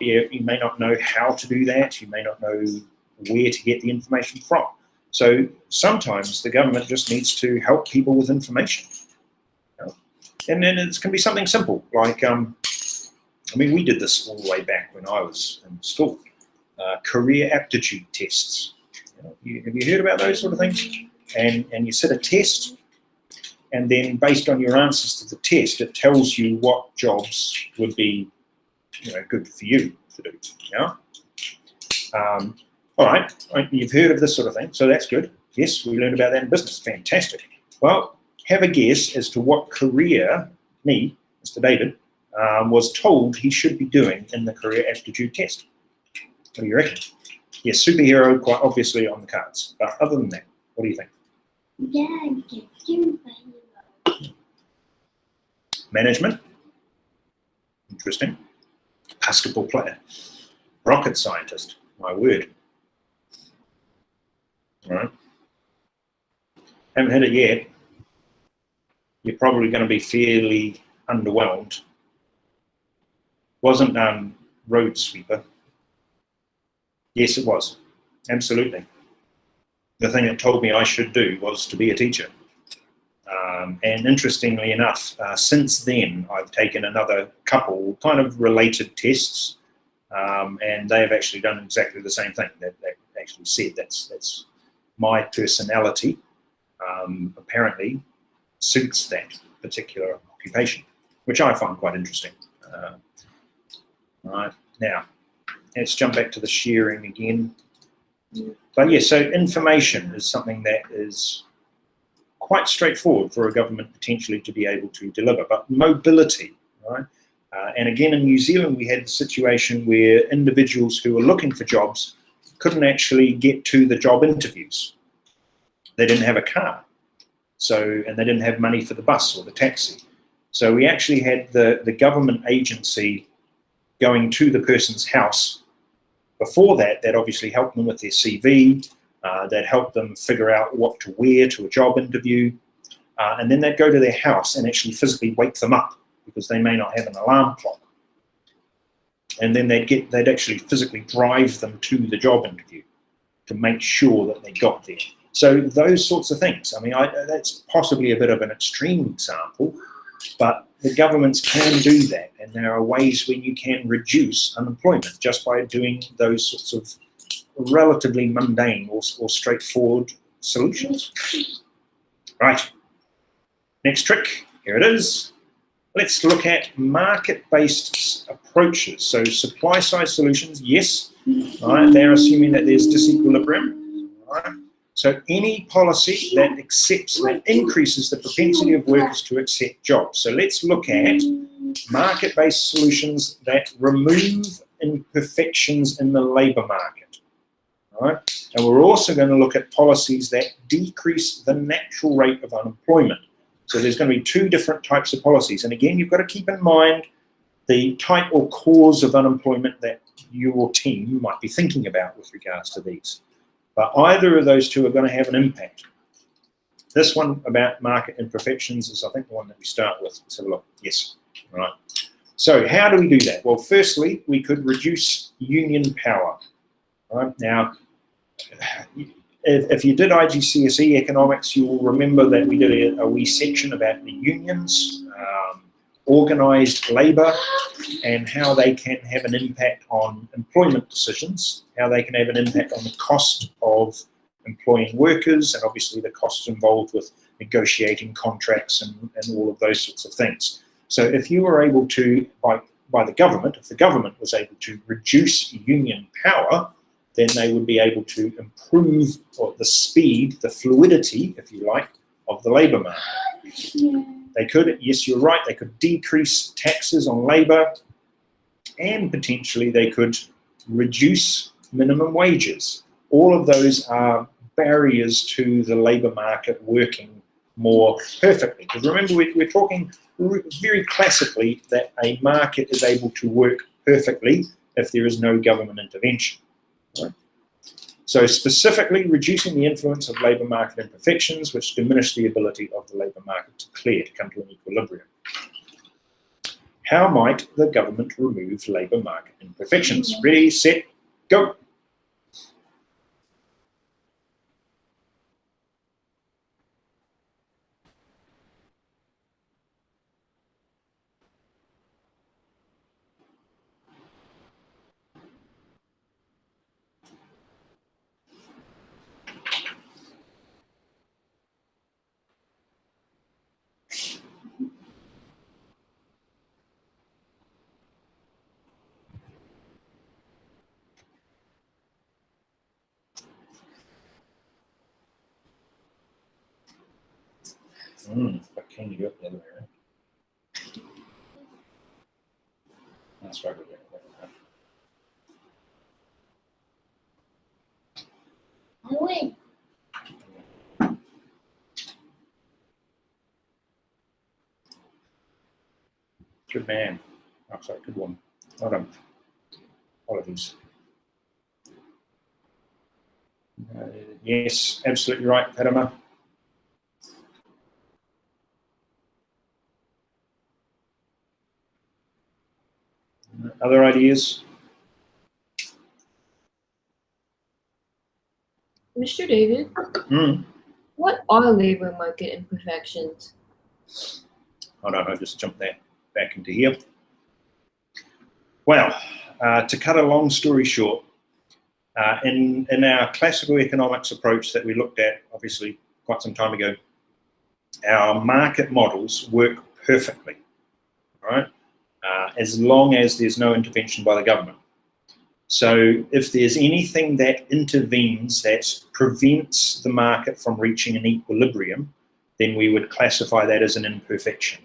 know how to do that. You may not know where to get the information from. So sometimes the government just needs to help people with information. And then it can be something simple, like we did this all the way back when I was in school. Career aptitude tests. Have you heard about those sort of things? And you set a test, and then based on your answers to the test, it tells you what jobs would be, good for you to do. All right, you've heard of this sort of thing, so that's good. Yes, we learned about that in business. Fantastic. Well, have a guess as to what career Mr. David, was told he should be doing in the career aptitude test. What do you reckon? Yes, superhero, quite obviously on the cards. But other than that, what do you think? Management. Interesting. Basketball player. Rocket scientist. My word. All right. Haven't hit it yet. You're probably going to be fairly underwhelmed. Wasn't road sweeper. Yes, it was. Absolutely. The thing it told me I should do was to be a teacher. And interestingly enough, since then, I've taken another couple kind of related tests, and they have actually done exactly the same thing. They actually said that's my personality, apparently suits that particular occupation, which I find quite interesting. Right, now, let's jump back to the sharing again. But yeah, so information is something that is quite straightforward for a government potentially to be able to deliver. But mobility, right? And again, in New Zealand, we had a situation where individuals who were looking for jobs couldn't actually get to the job interviews. They didn't have a car, and they didn't have money for the bus or the taxi. So we actually had the government agency going to the person's house. Before that obviously helped them with their CV, that helped them figure out what to wear to a job interview, and then they'd go to their house and actually physically wake them up because they may not have an alarm clock. And then they'd actually physically drive them to the job interview to make sure that they got there. So those sorts of things. I mean, that's possibly a bit of an extreme example, but the governments can do that, and there are ways when you can reduce unemployment just by doing those sorts of relatively mundane or straightforward solutions. Right, next trick, here it is. Let's look at market-based approaches. So supply-side solutions, yes, right, they're assuming that there's disequilibrium, right? So any policy that increases the propensity of workers to accept jobs. So let's look at market-based solutions that remove imperfections in the labour market. Right? And we're also going to look at policies that decrease the natural rate of unemployment. So there's going to be two different types of policies. And again, you've got to keep in mind the type or cause of unemployment that your team might be thinking about with regards to these. But either of those two are going to have an impact. This one about market imperfections is, I think, the one that we start with. Let's have a look. Yes. All right. So how do we do that? Well, firstly, we could reduce union power. Right? Now, if you did IGCSE economics, you will remember that we did a wee section about the unions, organised labour, and how they can have an impact on employment decisions, how they can have an impact on the cost of employing workers, and obviously the costs involved with negotiating contracts and all of those sorts of things. So if you were able to, by the government, if the government was able to reduce union power, then they would be able to improve the speed, the fluidity, if you like, of the labour market. Yeah. They could, yes, you're right, they could decrease taxes on labour, and potentially they could reduce minimum wages. All of those are barriers to the labour market working more perfectly. Because remember, we're talking very classically that a market is able to work perfectly if there is no government intervention. Right? So specifically reducing the influence of labour market imperfections, which diminish the ability of the labour market to clear, to come to an equilibrium. How might the government remove labour market imperfections? Ready, set, go. But can you go the other way around? That's right. I win. Good man. Oh, sorry, good one. Well done. Apologies. Yes, absolutely right, Padma. Other ideas? Mr. David, what are labor market imperfections? Hold on, I'll just jump that back into here. Well, to cut a long story short, in our classical economics approach that we looked at, obviously, quite some time ago, our market models work perfectly, right? As long as there's no intervention by the government. So if there's anything that intervenes that prevents the market from reaching an equilibrium, then we would classify that as an imperfection.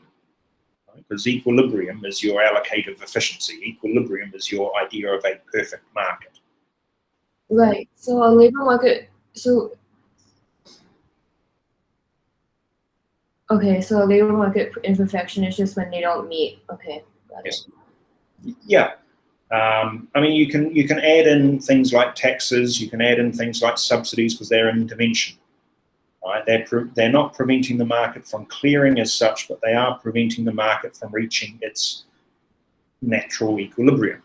Because equilibrium is your allocative efficiency. Equilibrium is your idea of a perfect market. Right. So a labor market, okay, so a labor market imperfection is just when they don't meet. Okay, got it. Yeah. I mean, you can add in things like taxes, you can add in things like subsidies because they're an intervention. Right? They're not preventing the market from clearing as such, but they are preventing the market from reaching its natural equilibrium.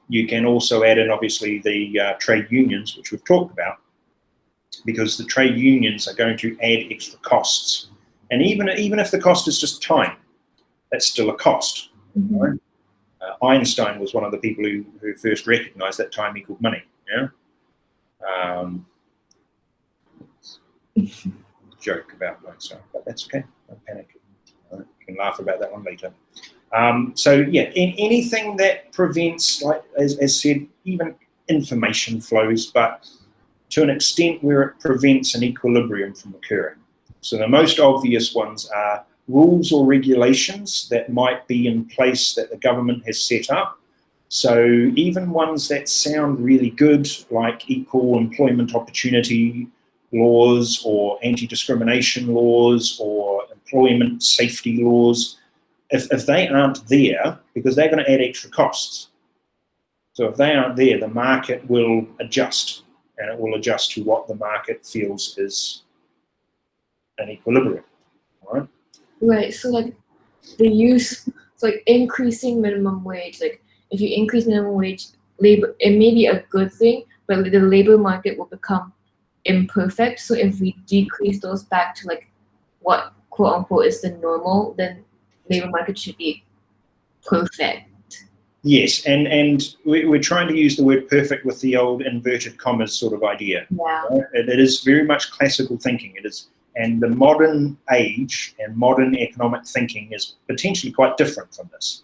You can also add in, obviously, the trade unions, which we've talked about, because the trade unions are going to add extra costs. And even if the cost is just time, that's still a cost. Mm-hmm. Right? Einstein was one of the people who first recognized that time equaled money. Yeah. Joke about Einstein, but that's okay. Don't panic. Right? You can laugh about that one later. So yeah, anything that prevents, like as said, even information flows, but to an extent where it prevents an equilibrium from occurring. So the most obvious ones are rules or regulations that might be in place that the government has set up. So even ones that sound really good, like equal employment opportunity laws or anti-discrimination laws or employment safety laws, if they aren't there, because they're going to add extra costs. So if they aren't there, the market will adjust, and it will adjust to what the market feels is an equilibrium, right? Right. So like like increasing minimum wage. Like if you increase minimum wage, labor, it may be a good thing, but the labor market will become imperfect. So if we decrease those back to like what quote unquote is the normal, then labor market should be perfect. Yes, and we're trying to use the word perfect with the old inverted commas sort of idea. Yeah. Right? It is very much classical thinking. It is, and the modern age and modern economic thinking is potentially quite different from this.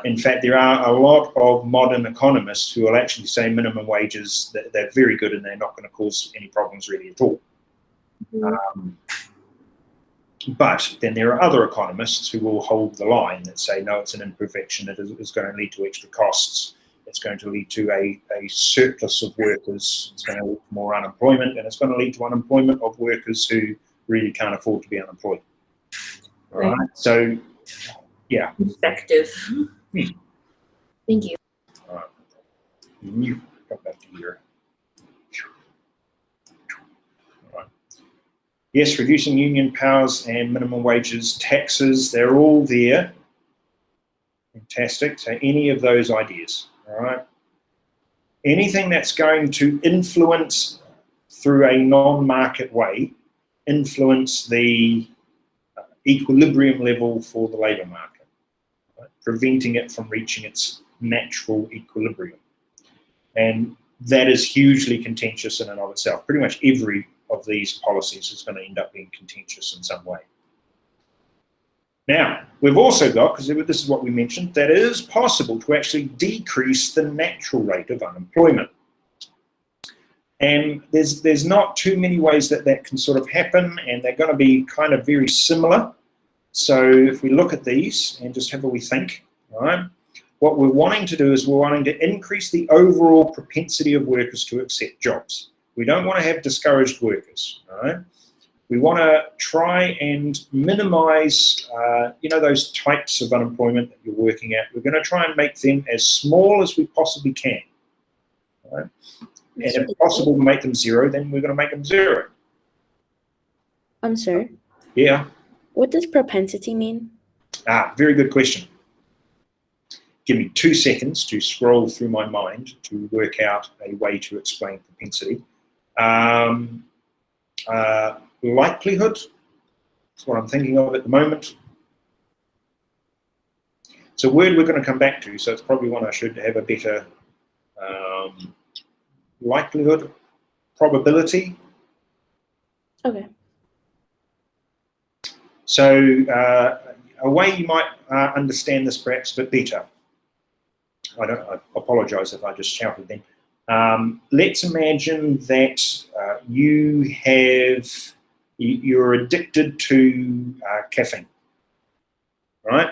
In fact, there are a lot of modern economists who will actually say minimum wages, they're very good and they're not going to cause any problems really at all. But then there are other economists who will hold the line that say, no, it's an imperfection, it is going to lead to extra costs, it's going to lead to a surplus of workers, it's going to lead to more unemployment, and it's going to lead to unemployment of workers who really can't afford to be unemployed. All right? So, yeah. Effective. Thank you. All right. You got back to here. Yes, reducing union powers and minimum wages, taxes, they're all there. Fantastic. So any of those ideas, all right? Anything that's going to influence through a non-market way, influence the equilibrium level for the labour market, right? Preventing it from reaching its natural equilibrium. And that is hugely contentious in and of itself. Pretty much every of these policies is going to end up being contentious in some way. Now, we've also got, because this is what we mentioned, that it is possible to actually decrease the natural rate of unemployment. And there's not too many ways that that can sort of happen, and they're going to be kind of very similar. So if we look at these and just have a wee think, all right, what we're wanting to do is we're wanting to increase the overall propensity of workers to accept jobs. We don't want to have discouraged workers, all right? We want to try and minimize, those types of unemployment that you're working at. We're going to try and make them as small as we possibly can, all right? And if possible to make them zero, then we're going to make them zero. Sir. Yeah. What does propensity mean? Very good question. Give me 2 seconds to scroll through my mind to work out a way to explain propensity. Likelihood is what I'm thinking of at the moment. It's a word we're going to come back to, so it's probably one I should have a better likelihood, probability. Okay. So a way you might understand this perhaps a bit better. I apologise if I just shouted then. Let's imagine that you're addicted to caffeine, right?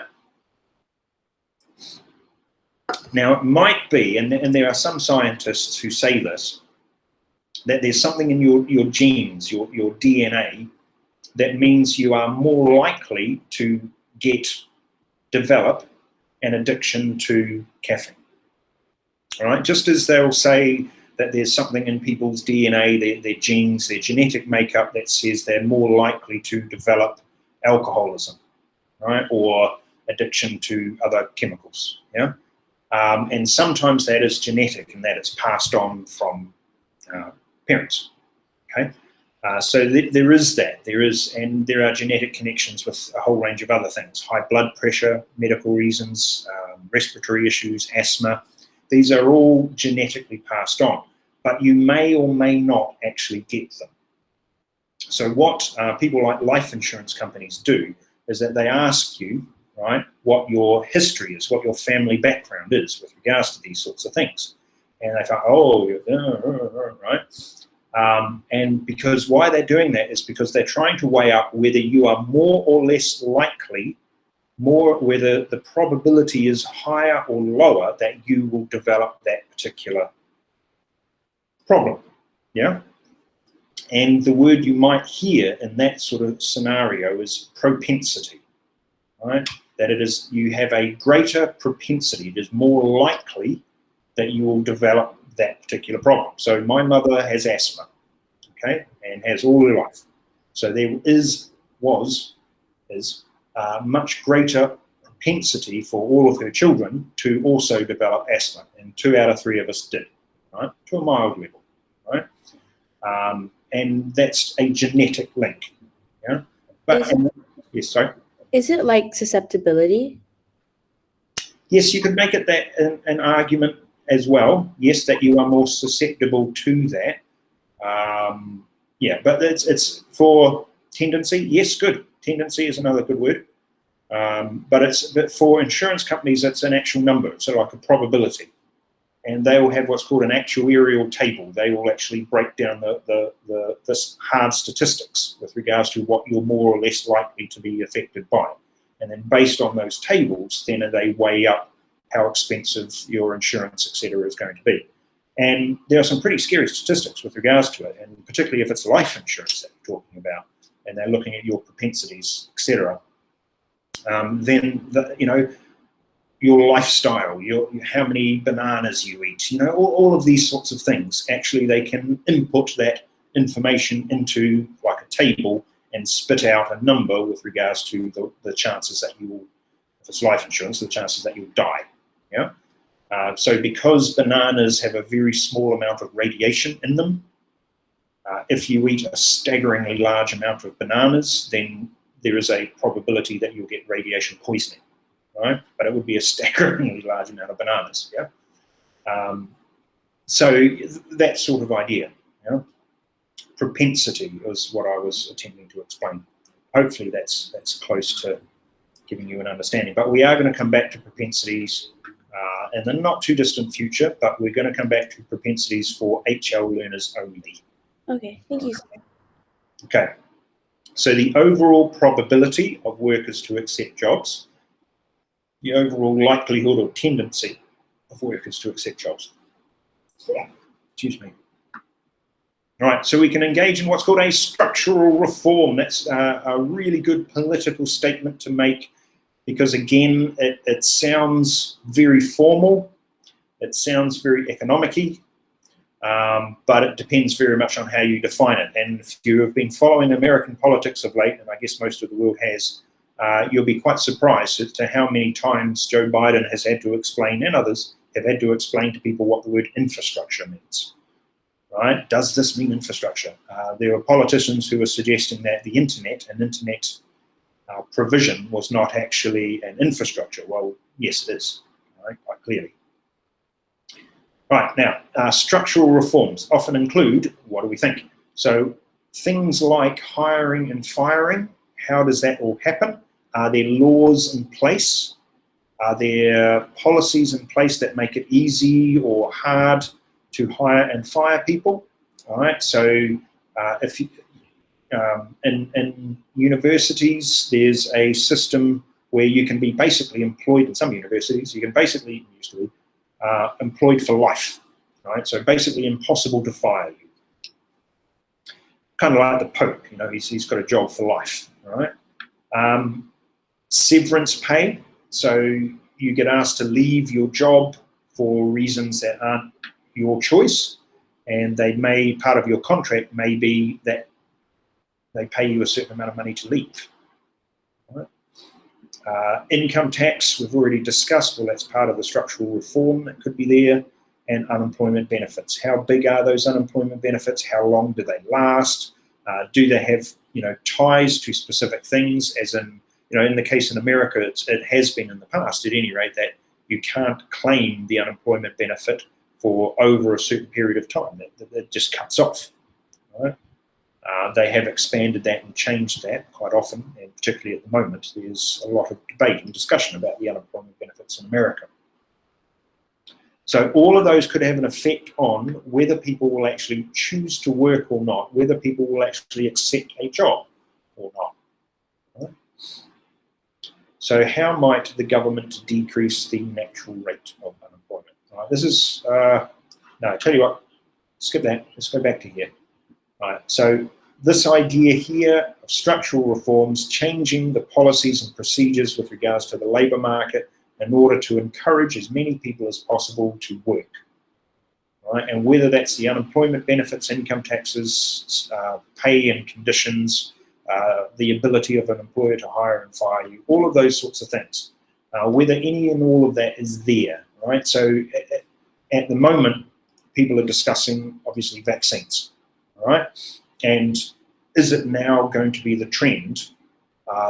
Now it might be, and there are some scientists who say this, that there's something in your genes, your DNA, that means you are more likely to develop an addiction to caffeine. All right, just as they'll say that there's something in people's DNA, their genes, their genetic makeup that says they're more likely to develop alcoholism, right, or addiction to other chemicals. Yeah, and sometimes that is genetic and that it's passed on from parents. Okay, so there is that. And there are genetic connections with a whole range of other things: high blood pressure, medical reasons, respiratory issues, asthma. These are all genetically passed on, but you may or may not actually get them. So what people like life insurance companies do is that they ask you, right, what your history is, what your family background is with regards to these sorts of things. And they thought, right? And because why they're doing that is because they're trying to weigh up whether you are more or less likely, whether the probability is higher or lower that you will develop that particular problem, yeah? And the word you might hear in that sort of scenario is propensity, right? That it is, you have a greater propensity, it is more likely that you will develop that particular problem. So my mother has asthma, okay, and has all her life. So there is much greater propensity for all of her children to also develop asthma, and 2 out of 3 of us did, right, to a mild level, right? And that's a genetic link, yeah. But yes, sorry. Is it like susceptibility? Yes, you could make it that an argument as well. Yes, that you are more susceptible to that. Yeah, but it's for tendency. Yes, good. Tendency is another good word. But for insurance companies, it's an actual number, so like a probability. And they will have what's called an actuarial table. They will actually break down the hard statistics with regards to what you're more or less likely to be affected by. And then based on those tables, then they weigh up how expensive your insurance, etc., is going to be. And there are some pretty scary statistics with regards to it, and particularly if it's life insurance that you're talking about, and they're looking at your propensities, etc. Then your lifestyle, how many bananas you eat, all of these sorts of things. Actually, they can input that information into like a table and spit out a number with regards to the chances that you will, if it's life insurance, the chances that you'll die. Yeah. So because bananas have a very small amount of radiation in them, if you eat a staggeringly large amount of bananas, then there is a probability that you'll get radiation poisoning, right? But it would be a staggeringly large amount of bananas, yeah? So that sort of idea, propensity is what I was attempting to explain. Hopefully that's close to giving you an understanding. But we are going to come back to propensities in the not too distant future, but we're going to come back to propensities for HL learners only. Okay, thank you, sir. Okay, so the overall probability of workers to accept jobs, the overall likelihood or tendency of workers to accept jobs. Excuse me. All right, so we can engage in what's called a structural reform. That's a really good political statement to make, because again, it sounds very formal, it sounds very economic-y, but it depends very much on how you define it. And if you have been following American politics of late, and I guess most of the world has, you'll be quite surprised as to how many times Joe Biden has had to explain, and others have had to explain to people what the word infrastructure means. Right? Does this mean infrastructure? There are politicians who are suggesting that the internet and internet provision was not actually an infrastructure. Well, yes, it is, right? Quite clearly. Right, now, structural reforms often include, what do we think? So things like hiring and firing, how does that all happen? Are there laws in place? Are there policies in place that make it easy or hard to hire and fire people? All right, so if you, in universities, there's a system where you can be basically employed. In some universities, you can basically employed for life, right? So basically impossible to fire you. Kind of like the Pope, he's got a job for life, right? Severance pay, so you get asked to leave your job for reasons that aren't your choice, and part of your contract may be that they pay you a certain amount of money to leave. Right? Income tax, we've already discussed, well, that's part of the structural reform that could be there, and unemployment benefits. How big are those unemployment benefits? How long do they last? Do they have, ties to specific things, as in, in the case in America, it has been in the past, at any rate, that you can't claim the unemployment benefit for over a certain period of time. It just cuts off. Right? They have expanded that and changed that quite often, and particularly at the moment, there's a lot of debate and discussion about the unemployment benefits in America. So all of those could have an effect on whether people will actually choose to work or not, whether people will actually accept a job or not. Right? So how might the government decrease the natural rate of unemployment? Right, this is, no, tell you what, skip that, let's go back to here. Right, so this idea here of structural reforms, changing the policies and procedures with regards to the labour market in order to encourage as many people as possible to work. Right, and whether that's the unemployment benefits, income taxes, pay and conditions, the ability of an employer to hire and fire you, all of those sorts of things. Whether any and all of that is there, right? So at the moment, people are discussing, obviously, vaccines, all right? And is it now going to be the trend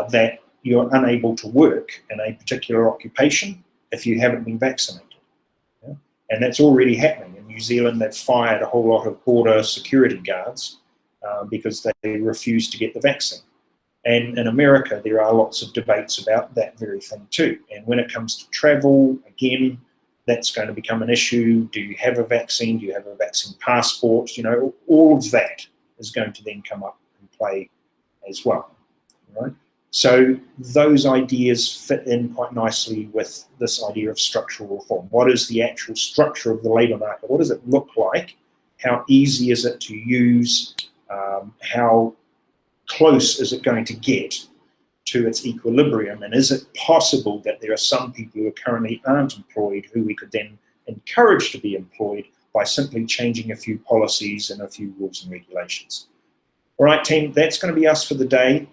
that you're unable to work in a particular occupation if you haven't been vaccinated? Yeah? And that's already happening. In New Zealand, they've fired a whole lot of border security guards because they refused to get the vaccine. And in America, there are lots of debates about that very thing too. And when it comes to travel, again, that's going to become an issue. Do you have a vaccine? Do you have a vaccine passport? You know, all of that is going to then come up and play as well, right? So those ideas fit in quite nicely with this idea of structural reform. What is the actual structure of the labour market? What does it look like? How easy is it to use? How close is it going to get to its equilibrium? And is it possible that there are some people who currently aren't employed who we could then encourage to be employed by simply changing a few policies and a few rules and regulations? All right, team, that's going to be us for the day.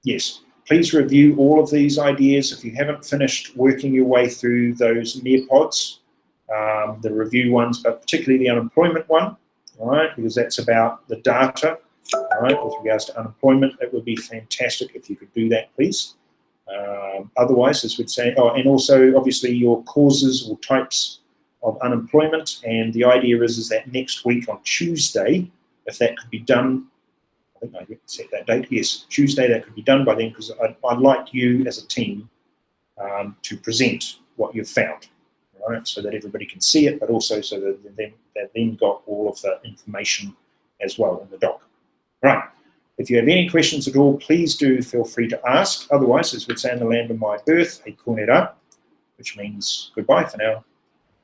Yes, please review all of these ideas. If you haven't finished working your way through those near-pods, the review ones, but particularly the unemployment one, all right, because that's about the data, all right, with regards to unemployment, it would be fantastic if you could do that, please. Otherwise, as we'd say, oh, and also obviously your causes or types of unemployment, and the idea is that next week on Tuesday, if that could be done, I think I set that date, yes, Tuesday, that could be done by then, because I'd like you as a team to present what you've found, right, so that everybody can see it, but also so that they've then got all of the information as well in the doc. Right, if you have any questions at all, please do feel free to ask. Otherwise, as we'd say in the land of my birth, he kōnera, which means goodbye for now.